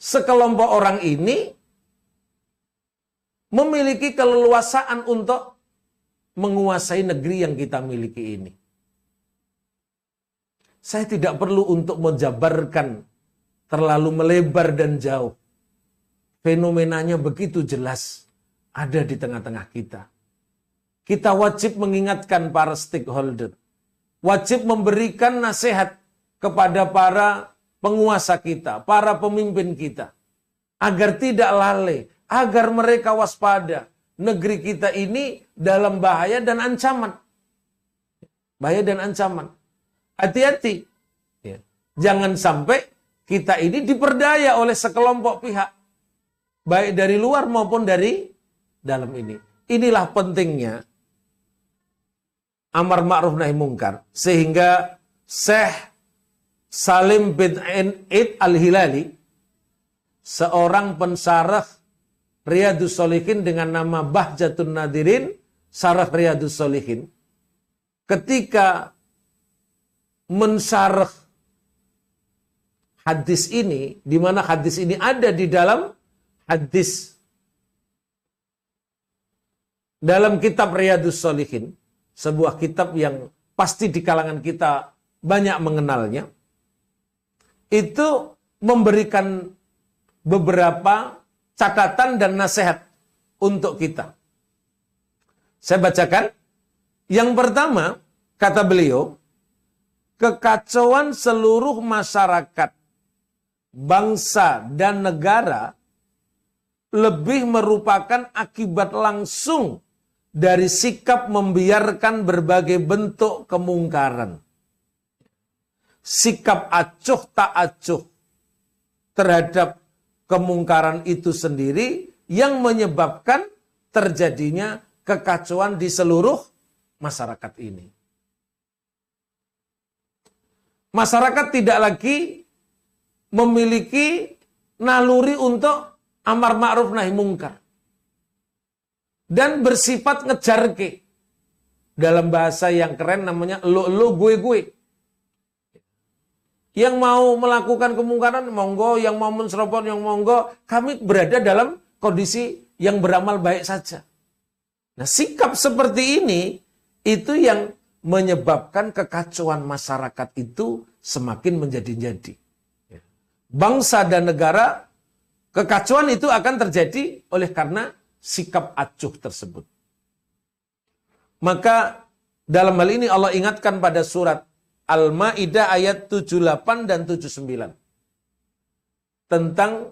sekelompok orang ini memiliki keleluasaan untuk menguasai negeri yang kita miliki ini. Saya tidak perlu untuk menjabarkan terlalu melebar dan jauh. Fenomenanya begitu jelas ada di tengah-tengah kita. Kita wajib mengingatkan para stakeholder. Wajib memberikan nasihat kepada para penguasa kita, para pemimpin kita. Agar tidak lalai, agar mereka waspada. Negeri kita ini dalam bahaya dan ancaman. Bahaya dan ancaman. Hati-hati. Ya. Jangan sampai kita ini diperdaya oleh sekelompok pihak. Baik dari luar maupun dari dalam ini. Inilah pentingnya amar ma'ruf nahi mungkar. Sehingga Syekh Salim bin Eid al-Hilali, seorang pensyarah Riyadhus Shalihin dengan nama Bahjatun Nadirin, Syarah Riyadhus Shalihin, ketika mensyarah hadis ini, di mana hadis ini ada di dalam hadis dalam kitab Riyadhus Shalihin, sebuah kitab yang pasti di kalangan kita banyak mengenalnya. Itu memberikan beberapa catatan dan nasihat untuk kita. Saya bacakan. Yang pertama, kata beliau, kekacauan seluruh masyarakat, bangsa, dan negara lebih merupakan akibat langsung dari sikap membiarkan berbagai bentuk kemungkaran. Sikap acuh tak acuh terhadap kemungkaran itu sendiri yang menyebabkan terjadinya kekacauan di seluruh masyarakat ini. Masyarakat tidak lagi memiliki naluri untuk amar ma'ruf nahi mungkar. Dan bersifat ngejarke. Dalam bahasa yang keren namanya lo gue. Yang mau melakukan kemungkaran, monggo. Yang mau menserobot, yang monggo. Kami berada dalam kondisi yang beramal baik saja. Nah, sikap seperti ini, itu yang menyebabkan kekacauan masyarakat itu semakin menjadi-jadi. Bangsa dan negara, kekacauan itu akan terjadi oleh karena sikap acuh tersebut. Maka dalam hal ini Allah ingatkan pada surat Al-Ma'idah ayat 78 dan 79. Tentang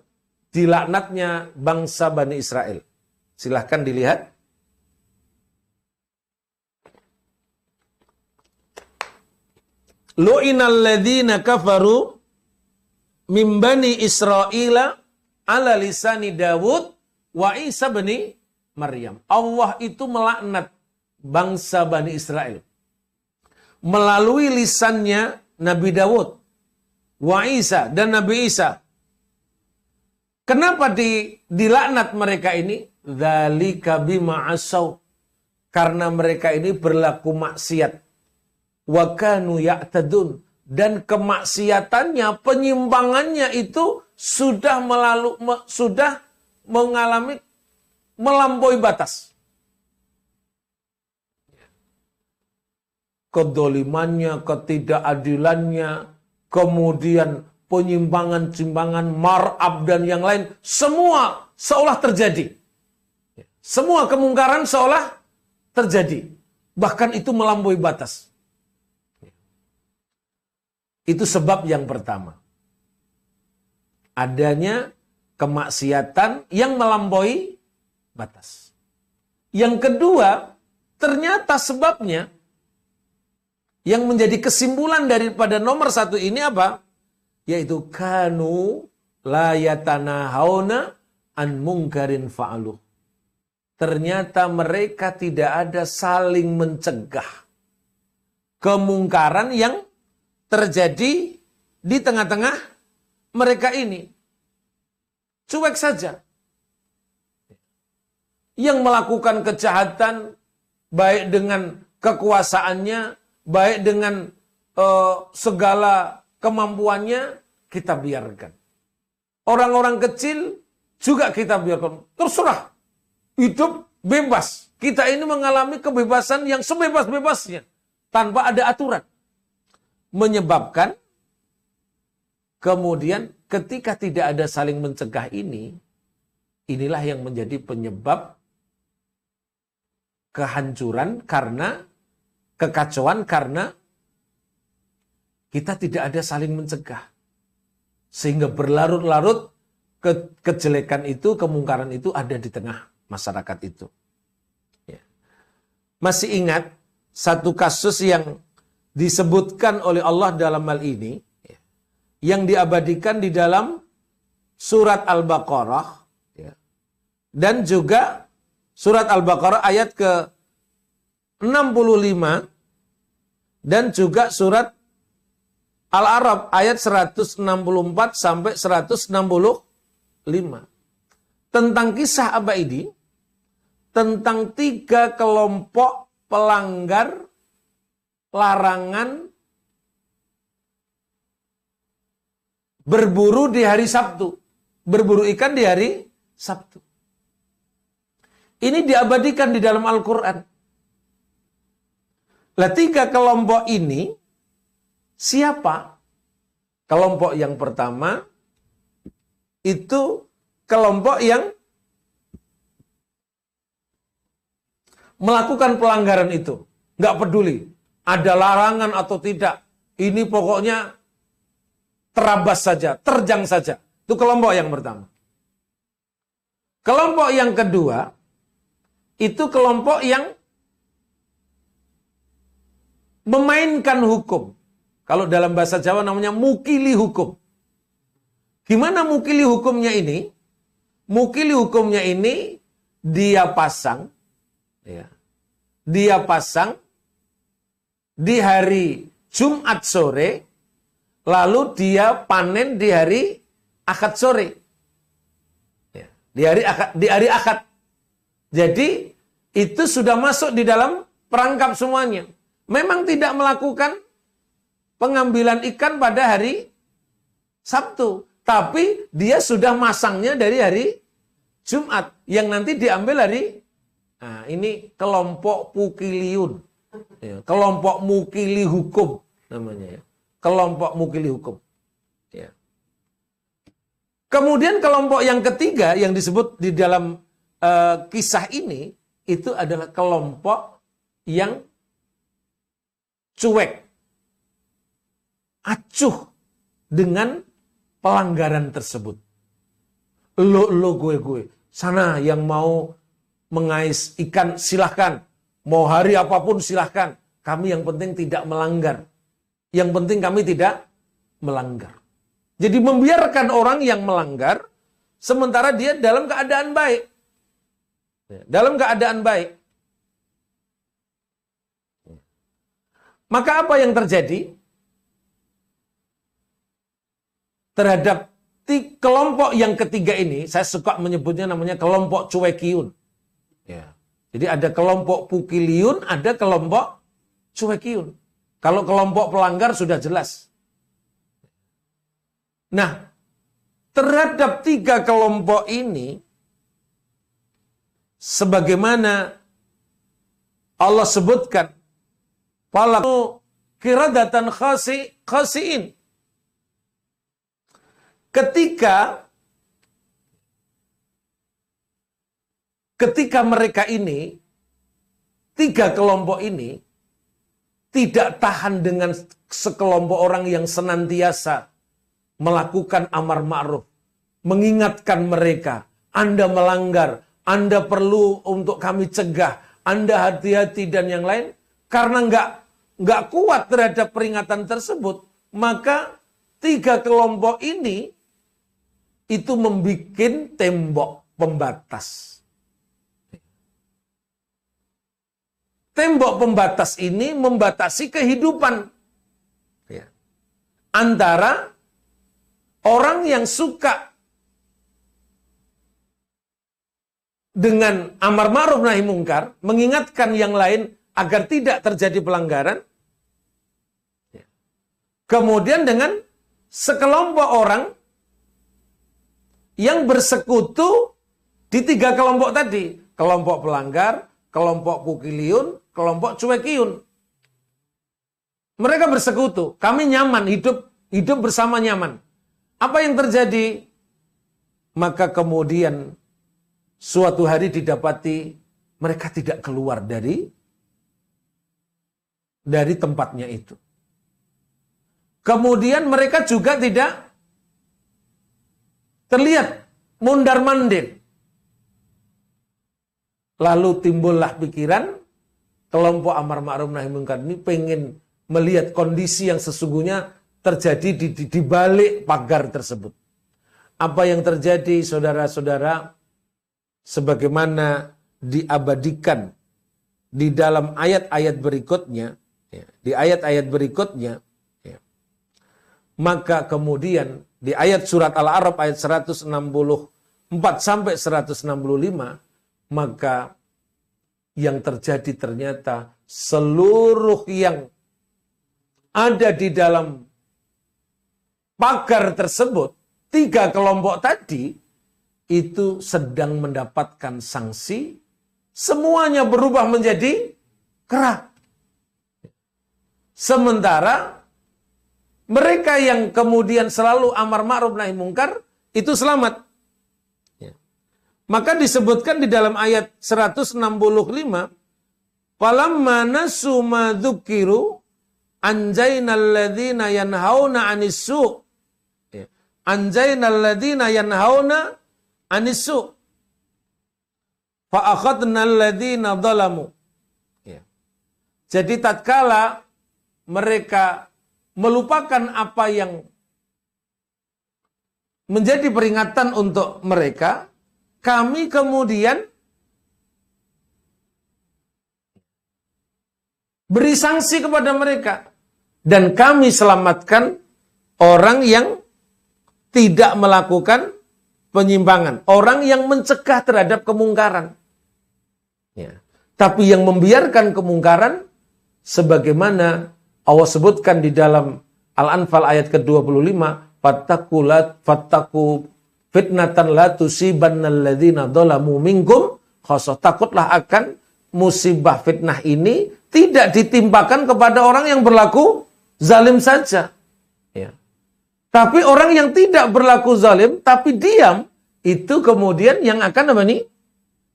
dilaknatnya bangsa Bani Israel. Silahkan dilihat. Lu'inal ladzina kafaru min bani Israila ala lisani Dawud wa Isa bani Maryam. Allah itu melaknat bangsa Bani Israel melalui lisannya Nabi Dawud, wa Isa dan Nabi Isa. Kenapa dilaknat mereka ini? Dzalika bima asaw. Karena mereka ini berlaku maksiat. Wa kanu ya'tadun, dan kemaksiatannya, penyimpangannya itu sudah mengalami melampaui batas. Kedolimannya, ketidakadilannya, kemudian penyimpangan-simpangan, marab dan yang lain, semua seolah terjadi. Semua kemungkaran seolah terjadi. Bahkan itu melampaui batas. Itu sebab yang pertama. Adanya kemaksiatan yang melampaui batas. Yang kedua, ternyata sebabnya yang menjadi kesimpulan daripada nomor satu ini apa? Yaitu kanu la yatanahawna an mungkarin fa'aluh. Ternyata mereka tidak ada saling mencegah kemungkaran yang terjadi di tengah-tengah mereka ini. Cuek saja. Yang melakukan kejahatan, baik dengan kekuasaannya, baik dengan segala kemampuannya, kita biarkan. Orang-orang kecil juga kita biarkan. Terserah. Hidup bebas. Kita ini mengalami kebebasan yang sebebas-bebasnya. Tanpa ada aturan. Menyebabkan kemudian ketika tidak ada saling mencegah ini, inilah yang menjadi penyebab kehancuran karena kekacauan karena kita tidak ada saling mencegah. Sehingga berlarut-larut kejelekan itu, kemungkaran itu ada di tengah masyarakat itu. Ya. Masih ingat satu kasus yang disebutkan oleh Allah dalam hal ini, yang diabadikan di dalam surat Al-Baqarah, dan juga surat Al-Baqarah ayat ke-65, dan juga surat Al-A'raf ayat 164 sampai 165. Tentang kisah apa ini? Tentang 3 kelompok pelanggar larangan berburu di hari Sabtu. Berburu ikan di hari Sabtu. Ini diabadikan di dalam Al-Quran. Lah 3 kelompok ini siapa? Kelompok yang pertama itu kelompok yang melakukan pelanggaran itu. Nggak peduli, ada larangan atau tidak. Ini pokoknya terabas saja, terjang saja. Itu kelompok yang pertama. Kelompok yang kedua, itu kelompok yang memainkan hukum. Kalau dalam bahasa Jawa namanya mukili hukum. Gimana mukili hukumnya ini? Mukili hukumnya ini dia pasang, ya, dia pasang di hari Jumat sore, lalu dia panen di hari Ahad sore. Ya, di hari Ahad. Jadi itu sudah masuk di dalam perangkap semuanya. Memang tidak melakukan pengambilan ikan pada hari Sabtu. Tapi dia sudah masangnya dari hari Jumat. Yang nanti diambil hari, nah ini kelompok pukiliun. Ya, kelompok mukili hukum namanya. Ya. Kelompok mukili hukum. Ya. Kemudian kelompok yang ketiga yang disebut di dalam kisah ini, itu adalah kelompok yang cuek, acuh dengan pelanggaran tersebut. Lo gue. Sana yang mau mengais ikan silahkan. Mau hari apapun silahkan. Kami yang penting tidak melanggar. Yang penting kami tidak melanggar. Jadi membiarkan orang yang melanggar, sementara dia dalam keadaan baik. Dalam keadaan baik. Maka apa yang terjadi terhadap kelompok yang ketiga ini? Saya suka menyebutnya namanya kelompok cuekiun. Ya. Jadi ada kelompok pukiliun, ada kelompok cuekiun. Kalau kelompok pelanggar sudah jelas. Nah, terhadap tiga kelompok ini, sebagaimana Allah sebutkan, Falaku kiradatan khasiin. Ketika mereka ini, tiga kelompok ini, tidak tahan dengan sekelompok orang yang senantiasa melakukan amar ma'ruf, mengingatkan mereka, Anda melanggar, Anda perlu untuk kami cegah, Anda hati-hati dan yang lain. Karena nggak kuat terhadap peringatan tersebut, maka tiga kelompok ini itu membuat tembok pembatas. Tembok pembatas ini membatasi kehidupan antara orang yang suka dengan amar ma'ruf nahi mungkar, mengingatkan yang lain agar tidak terjadi pelanggaran. Kemudian dengan sekelompok orang yang bersekutu di tiga kelompok tadi. Kelompok pelanggar, kelompok pukiliun, kelompok cuekiun. Mereka bersekutu. Kami nyaman, hidup bersama nyaman. Apa yang terjadi? Maka kemudian suatu hari didapati mereka tidak keluar dari tempatnya itu. Kemudian mereka juga tidak terlihat mondar-mandir. Lalu timbullah pikiran kelompok amar ma'ruf nahi munkar ini pengen melihat kondisi yang sesungguhnya terjadi di balik pagar tersebut. Apa yang terjadi, saudara-saudara, sebagaimana diabadikan di dalam ayat-ayat berikutnya, di ayat-ayat berikutnya, maka kemudian di ayat surat Al-A'raf ayat 164 sampai 165, maka yang terjadi ternyata seluruh yang ada di dalam pagar tersebut, tiga kelompok tadi, itu sedang mendapatkan sanksi, semuanya berubah menjadi kera. Sementara mereka yang kemudian selalu amar ma'ruf nahi mungkar, itu selamat. Ya. Maka disebutkan di dalam ayat 165, "Falamma nasu ma dzukiru anjaynal ladzina yanhauna 'anis su'." Ya. Anjaynal ladzina yanhauna 'anis su'. Fa akhadnal ladzina dzalamu. Ya. Jadi tatkala mereka melupakan apa yang menjadi peringatan untuk mereka, kami kemudian beri sanksi kepada mereka. Dan kami selamatkan orang yang tidak melakukan penyimpangan. Orang yang mencegah terhadap kemungkaran. Ya. Tapi yang membiarkan kemungkaran, sebagaimana Allah sebutkan di dalam Al-Anfal ayat ke-25, Fattaku fitnatan la tusibannal ladzina dzalamu minkum khassah. Takutlah akan musibah fitnah ini tidak ditimpakan kepada orang yang berlaku zalim saja. Ya. Tapi orang yang tidak berlaku zalim tapi diam, itu kemudian yang akan apa nih?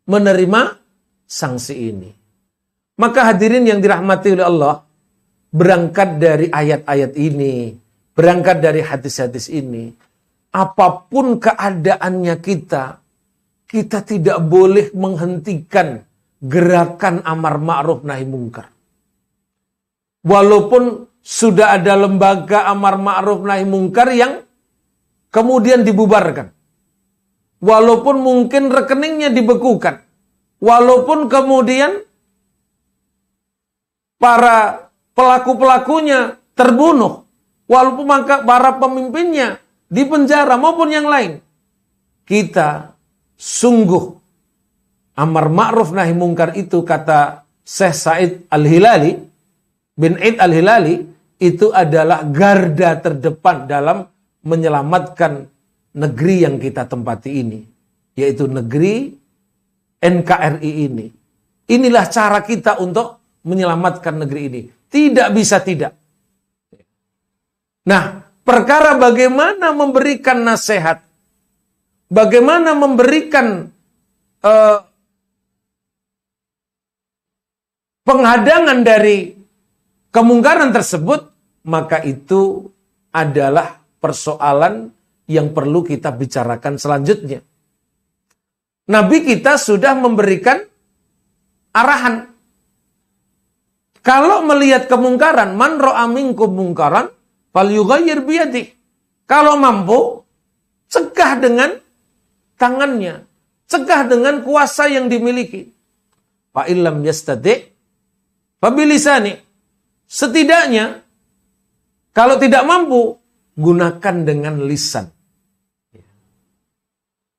Menerima sanksi ini. Maka hadirin yang dirahmati oleh Allah, berangkat dari ayat-ayat ini, berangkat dari hadis-hadis ini, apapun keadaannya kita tidak boleh menghentikan gerakan amar ma'ruf nahi mungkar. Walaupun sudah ada lembaga amar ma'ruf nahi mungkar yang kemudian dibubarkan. Walaupun mungkin rekeningnya dibekukan. Walaupun kemudian para pelaku-pelakunya terbunuh. Walaupun maka para pemimpinnya di penjara maupun yang lain. Kita sungguh amar ma'ruf nahi mungkar itu, kata Syekh Said Al-Hilali, bin Id Al-Hilali, itu adalah garda terdepan dalam menyelamatkan negeri yang kita tempati ini. Yaitu negeri NKRI ini. Inilah cara kita untuk menyelamatkan negeri ini. Tidak bisa tidak. Nah, perkara bagaimana memberikan nasihat, bagaimana memberikan penghadangan dari kemungkaran tersebut, maka itu adalah persoalan yang perlu kita bicarakan selanjutnya. Nabi kita sudah memberikan arahan. Kalau melihat kemungkaran, man ra'a minkum mungkaran falyughayyir biyadihi. Kalau mampu, cegah dengan tangannya, cegah dengan kuasa yang dimiliki. Fa illam yastati' fa bilisani. Setidaknya kalau tidak mampu, gunakan dengan lisan.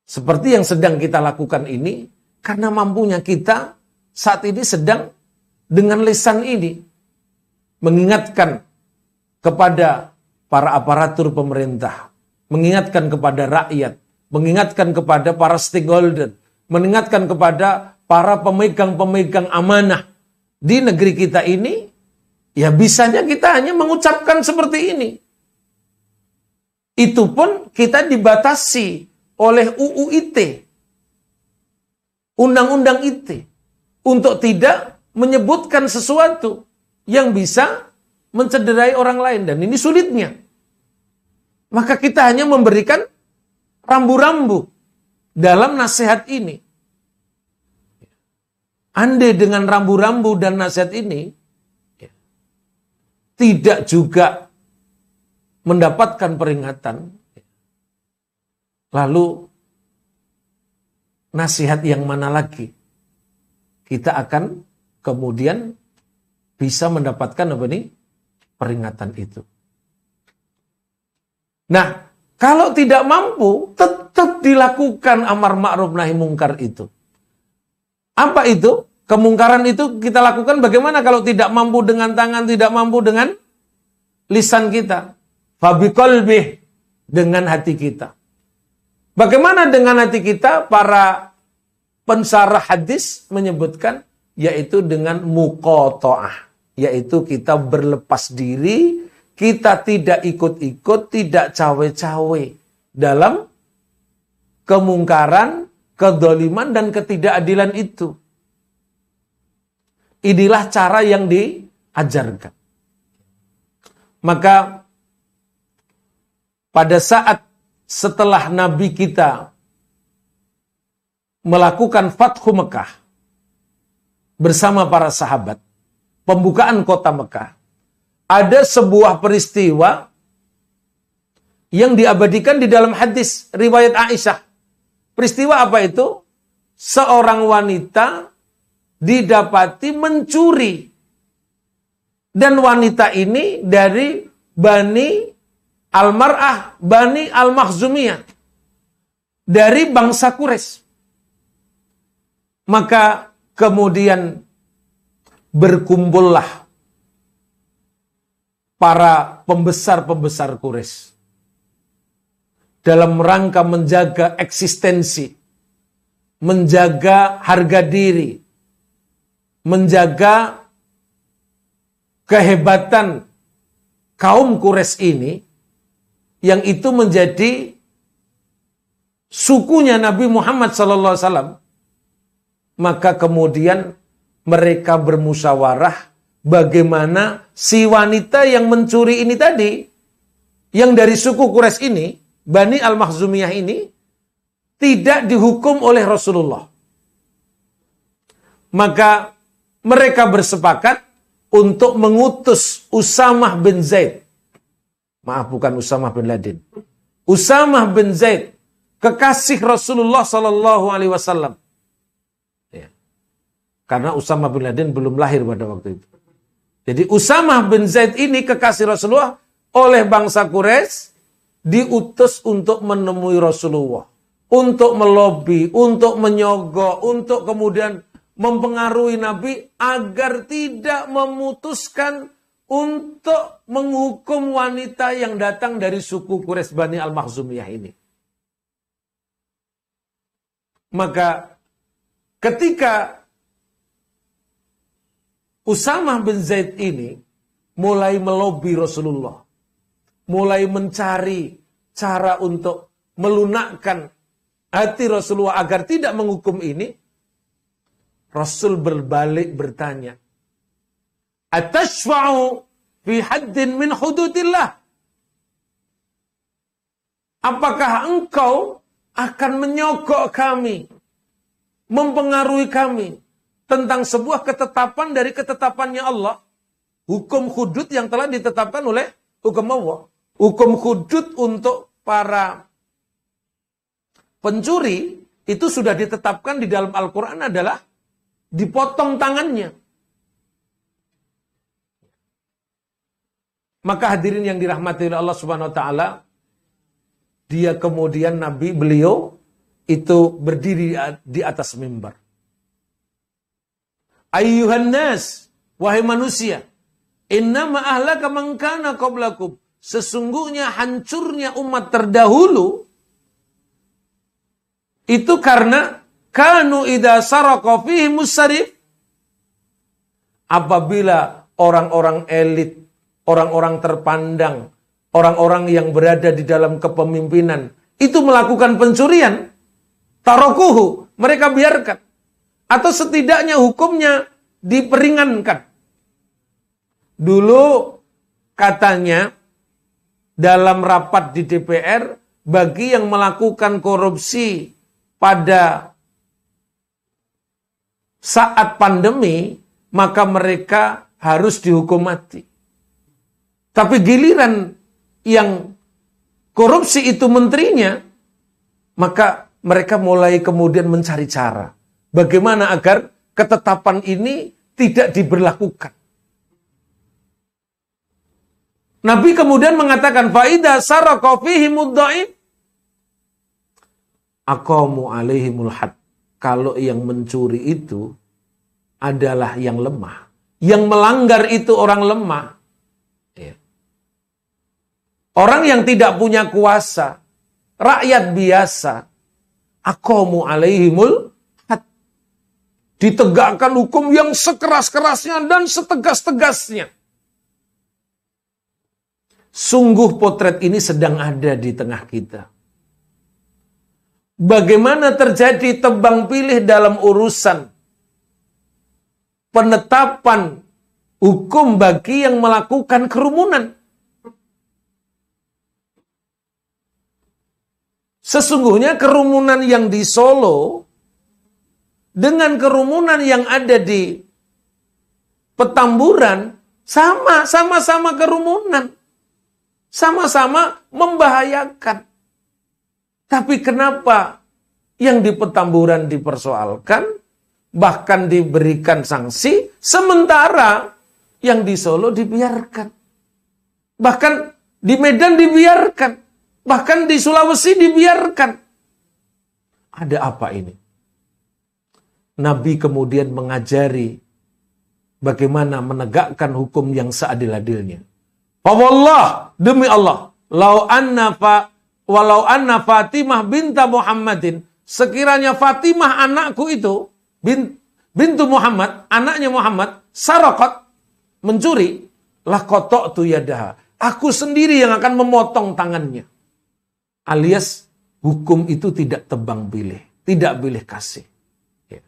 Seperti yang sedang kita lakukan ini, karena mampunya kita saat ini sedang dengan lisan ini mengingatkan kepada para aparatur pemerintah, mengingatkan kepada rakyat, mengingatkan kepada para stakeholder, mengingatkan kepada para pemegang-pemegang amanah di negeri kita ini. Ya bisanya kita hanya mengucapkan seperti ini. Itu pun kita dibatasi oleh UU ITE, Undang-Undang ITE, untuk tidak menyebutkan sesuatu yang bisa mencederai orang lain. Dan ini sulitnya. Maka kita hanya memberikan rambu-rambu dalam nasihat ini. Andai dengan rambu-rambu dan nasihat ini tidak juga mendapatkan peringatan, lalu nasihat yang mana lagi kita akan kemudian bisa mendapatkan apa nih? Peringatan itu. Nah, kalau tidak mampu, tetap dilakukan amar ma'ruf nahi mungkar itu. Apa itu? Kemungkaran itu kita lakukan bagaimana kalau tidak mampu dengan tangan, tidak mampu dengan lisan kita? Fabiqalbih, dengan hati kita. Bagaimana dengan hati kita? Para pensarah hadis menyebutkan, yaitu dengan muqata'ah, yaitu kita berlepas diri, kita tidak ikut-ikut, tidak cawe-cawe dalam kemungkaran, kedoliman, dan ketidakadilan itu. Inilah cara yang diajarkan. Maka pada saat setelah Nabi kita melakukan Fathu Mekah bersama para sahabat, pembukaan kota Mekah, ada sebuah peristiwa yang diabadikan di dalam hadis riwayat Aisyah. Peristiwa apa itu? Seorang wanita didapati mencuri. Dan wanita ini dari Bani Al-Mar'ah, Bani Al-Makhzumiyah. Dari bangsa Quraisy. Maka kemudian berkumpullah para pembesar-pembesar Quraisy dalam rangka menjaga eksistensi, menjaga harga diri, menjaga kehebatan kaum Quraisy ini, yang itu menjadi sukunya Nabi Muhammad SAW. Maka kemudian mereka bermusyawarah bagaimana si wanita yang mencuri ini tadi, yang dari suku Quraisy ini, Bani Al-Makhzumiyah ini, tidak dihukum oleh Rasulullah. Maka mereka bersepakat untuk mengutus Usamah bin Zaid. Maaf, bukan Usamah bin Laden. Usamah bin Zaid, kekasih Rasulullah SAW. Ya. Karena Usamah bin Laden belum lahir pada waktu itu. Jadi Usamah bin Zaid ini kekasih Rasulullah oleh bangsa Quraisy diutus untuk menemui Rasulullah, untuk melobi, untuk menyogok, untuk kemudian mempengaruhi Nabi agar tidak memutuskan untuk menghukum wanita yang datang dari suku Quraisy Bani Al-Makhzumiyah ini. Maka ketika Usamah bin Zaid ini mulai melobi Rasulullah, mulai mencari cara untuk melunakkan hati Rasulullah agar tidak menghukum ini, Rasul berbalik bertanya, "Atashfa'u fi haddin min hududillah?" Apakah engkau akan menyogok kami, mempengaruhi kami tentang sebuah ketetapan dari ketetapannya Allah? Hukum hudud yang telah ditetapkan oleh hukum Allah. Hukum hudud untuk para pencuri itu sudah ditetapkan di dalam Al-Quran adalah dipotong tangannya. Maka hadirin yang dirahmati oleh Allah Subhanahu wa taala, dia kemudian Nabi beliau itu berdiri di atas mimbar. Ayyuhan nas, wahai manusia, innama ahlaka man kana qablakum. Sesungguhnya hancurnya umat terdahulu itu karena kanu idza saraqa fihi musarif. Apabila orang-orang elit, orang-orang terpandang, orang-orang yang berada di dalam kepemimpinan itu melakukan pencurian, tarokuhu, mereka biarkan. Atau setidaknya hukumnya diperingankan. Dulu katanya dalam rapat di DPR, bagi yang melakukan korupsi pada saat pandemi, maka mereka harus dihukum mati. Tapi giliran yang korupsi itu menterinya, maka mereka mulai kemudian mencari cara. Bagaimana agar ketetapan ini tidak diberlakukan. Nabi kemudian mengatakan, "Faida saraqa fihimud dhaif aqamu alaihimul had." Kalau yang mencuri itu adalah yang lemah, yang melanggar itu orang lemah, ya. Orang yang tidak punya kuasa, rakyat biasa, aqamu alaihimul had. Ditegakkan hukum yang sekeras-kerasnya dan setegas-tegasnya. Sungguh potret ini sedang ada di tengah kita. bagaimana terjadi tebang pilih dalam urusan penetapan hukum bagi yang melakukan kerumunan. Sesungguhnya kerumunan yang di Solo dengan kerumunan yang ada di Petamburan sama-sama kerumunan. Sama-sama membahayakan. Tapi kenapa yang di Petamburan dipersoalkan, bahkan diberikan sanksi, sementara yang di Solo dibiarkan. Bahkan di Medan dibiarkan. Bahkan di Sulawesi dibiarkan. Ada apa ini? Nabi kemudian mengajari bagaimana menegakkan hukum yang seadil-adilnya. Fawallah, demi Allah, walau anna Fatimah binta Muhammadin, sekiranya Fatimah anakku itu, bintu Muhammad, anaknya Muhammad, sarakat, mencuri, laqata'tu yadaha. Aku sendiri yang akan memotong tangannya. Alias hukum itu tidak tebang pilih, tidak pilih kasih. Ya.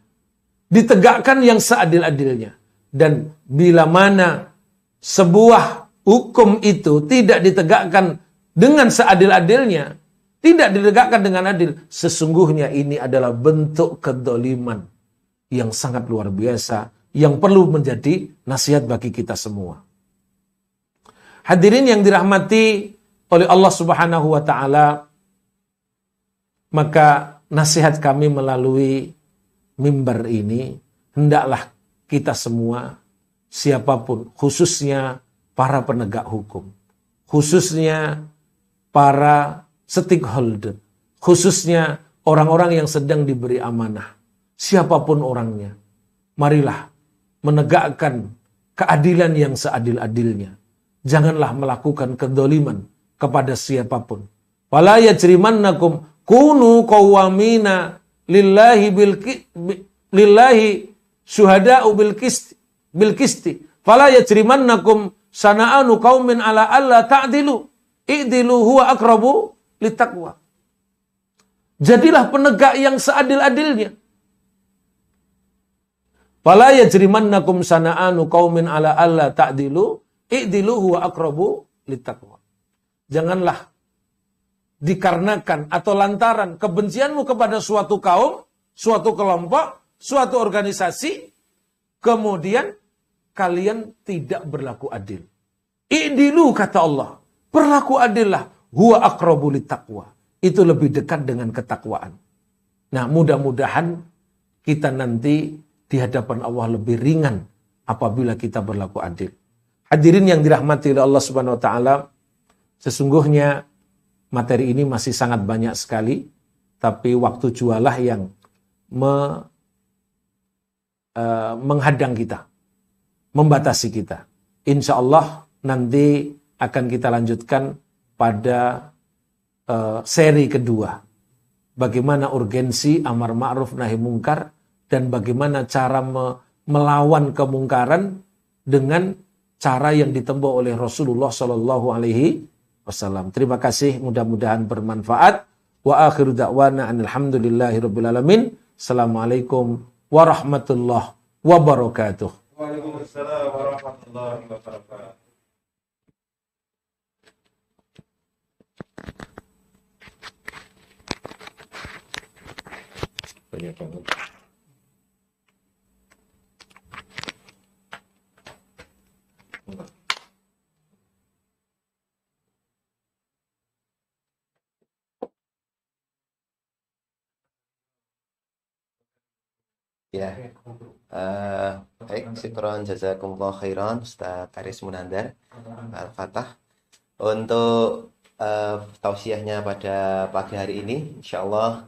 Ditegakkan yang seadil-adilnya. Dan bila mana sebuah hukum itu tidak ditegakkan dengan seadil-adilnya, tidak ditegakkan dengan adil, sesungguhnya ini adalah bentuk kedoliman yang sangat luar biasa, yang perlu menjadi nasihat bagi kita semua. Hadirin yang dirahmati oleh Allah Subhanahu wa Ta'ala, maka nasihat kami melalui mimbar ini, hendaklah kita semua, siapapun, khususnya para penegak hukum, khususnya para stakeholder, khususnya orang-orang yang sedang diberi amanah, siapapun orangnya, marilah menegakkan keadilan yang seadil-adilnya. Janganlah melakukan kedoliman kepada siapapun. Wala yajrimannakum kunu qawwamina lillahi syuhada'u bil qisti. Fala yajrimannakum sana'anu qaumin ala alla ta'dilu. I'dilu huwa aqrabu littaqwa. Jadilah penegak yang seadil-adilnya. Fala yajrimannakum sana'anu qaumin ala alla ta'dilu. I'dilu huwa aqrabu littaqwa. Janganlah dikarenakan atau lantaran kebencianmu kepada suatu kaum, suatu kelompok, suatu organisasi, kemudian kalian tidak berlaku adil. I'dilu, kata Allah, berlaku adillah, huwa aqrabu littaqwa. Itu lebih dekat dengan ketakwaan. Nah, mudah-mudahan kita nanti di hadapan Allah lebih ringan apabila kita berlaku adil. Hadirin yang dirahmati oleh Allah Subhanahu wa Ta'ala, sesungguhnya materi ini masih sangat banyak sekali, tapi waktu jualah yang menghadang kita, membatasi kita. Insya Allah nanti akan kita lanjutkan pada seri kedua. Bagaimana urgensi amar ma'ruf nahi mungkar dan bagaimana cara melawan kemungkaran dengan cara yang ditempuh oleh Rasulullah Shallallahu Alaihi Wasallam. Terima kasih, mudah-mudahan bermanfaat. Wa akhiru da'wana alhamdulillahirabbil alamin. Assalamualaikum warahmatullahi wabarakatuh. Waalaikumsalam warahmatullahi wabarakatuh. Banyak banget. Ya, baik, syukron jazakumullah khairan Ustaz Aris Munandar Al-Fatah untuk tausiahnya pada pagi hari ini. Insyaallah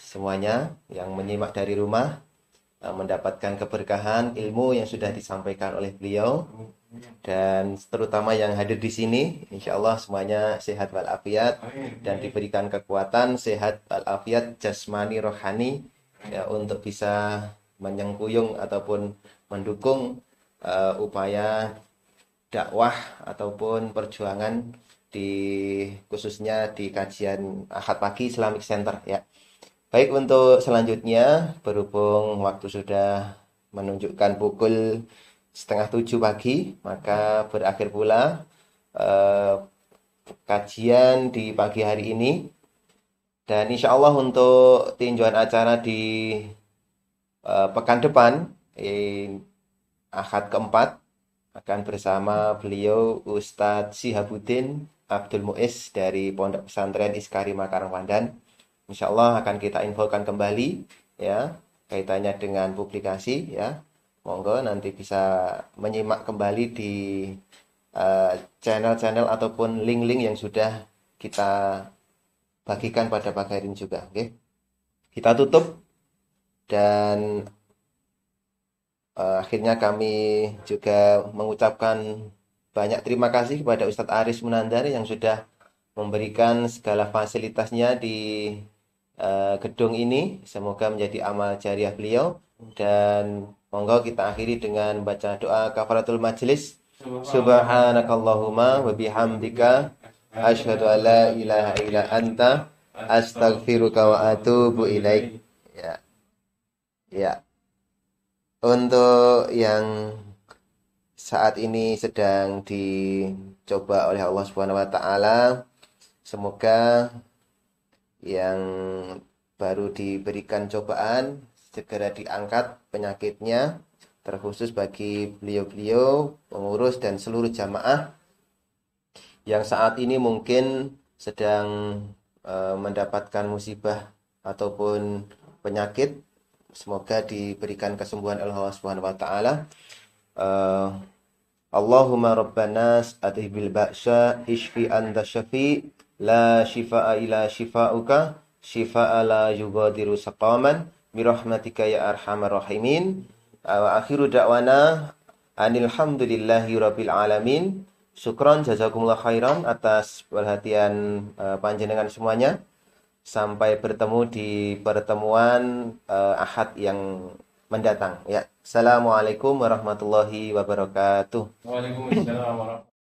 semuanya yang menyimak dari rumah mendapatkan keberkahan ilmu yang sudah disampaikan oleh beliau, dan terutama yang hadir di sini, insyaallah semuanya sehat walafiat dan diberikan kekuatan sehat walafiat jasmani rohani, ya, untuk bisa menyengkuyung ataupun mendukung upaya dakwah ataupun perjuangan khususnya di kajian Ahad pagi Islamic Center ya. Baik, untuk selanjutnya, berhubung waktu sudah menunjukkan pukul 6:30 pagi, maka berakhir pula kajian di pagi hari ini. Dan insya Allah untuk tinjauan acara di pekan depan, Ahad keempat, akan bersama beliau Ustadz Sihabuddin Abdul Muiz dari Pondok Pesantren Iskarima Karangpandan. Insya Allah akan kita infokan kembali ya kaitannya dengan publikasi ya. Monggo nanti bisa menyimak kembali di channel-channel ataupun link-link yang sudah kita bagikan pada pagi hari ini juga. Oke. Kita tutup dan akhirnya kami juga mengucapkan banyak terima kasih kepada Ustadz Aris Munandar yang sudah memberikan segala fasilitasnya di gedung ini. Semoga menjadi amal jariah beliau. Dan monggo kita akhiri dengan baca doa kafaratul majelis. Subhanakallahumma wa bihamdika asyhadu an la ilaha illa anta astaghfiruka wa atubu ilaik. Ya. Ya. Untuk yang saat ini sedang dicoba oleh Allah Subhanahu wa taala, semoga yang baru diberikan cobaan segera diangkat penyakitnya, terkhusus bagi beliau-beliau pengurus dan seluruh jamaah yang saat ini mungkin sedang mendapatkan musibah ataupun penyakit. Semoga diberikan kesembuhan oleh Allah Subhanahu wa taala. Allahumma rabbanas adhibil ba'sa ishfi anta syafi la shifaa illa shifauka shifaa la yughadiru saqaman birahmatika ya arhamar rahimin. Wa akhiru da'wana anil hamdulillahi rabbil alamin. Syukran jazakumullah khairan atas perhatian panjenengan semuanya. Sampai bertemu di pertemuan Ahad yang mendatang ya. Assalamualaikum warahmatullahi wabarakatuh. Waalaikumsalam warahmatullahi wabarakatuh.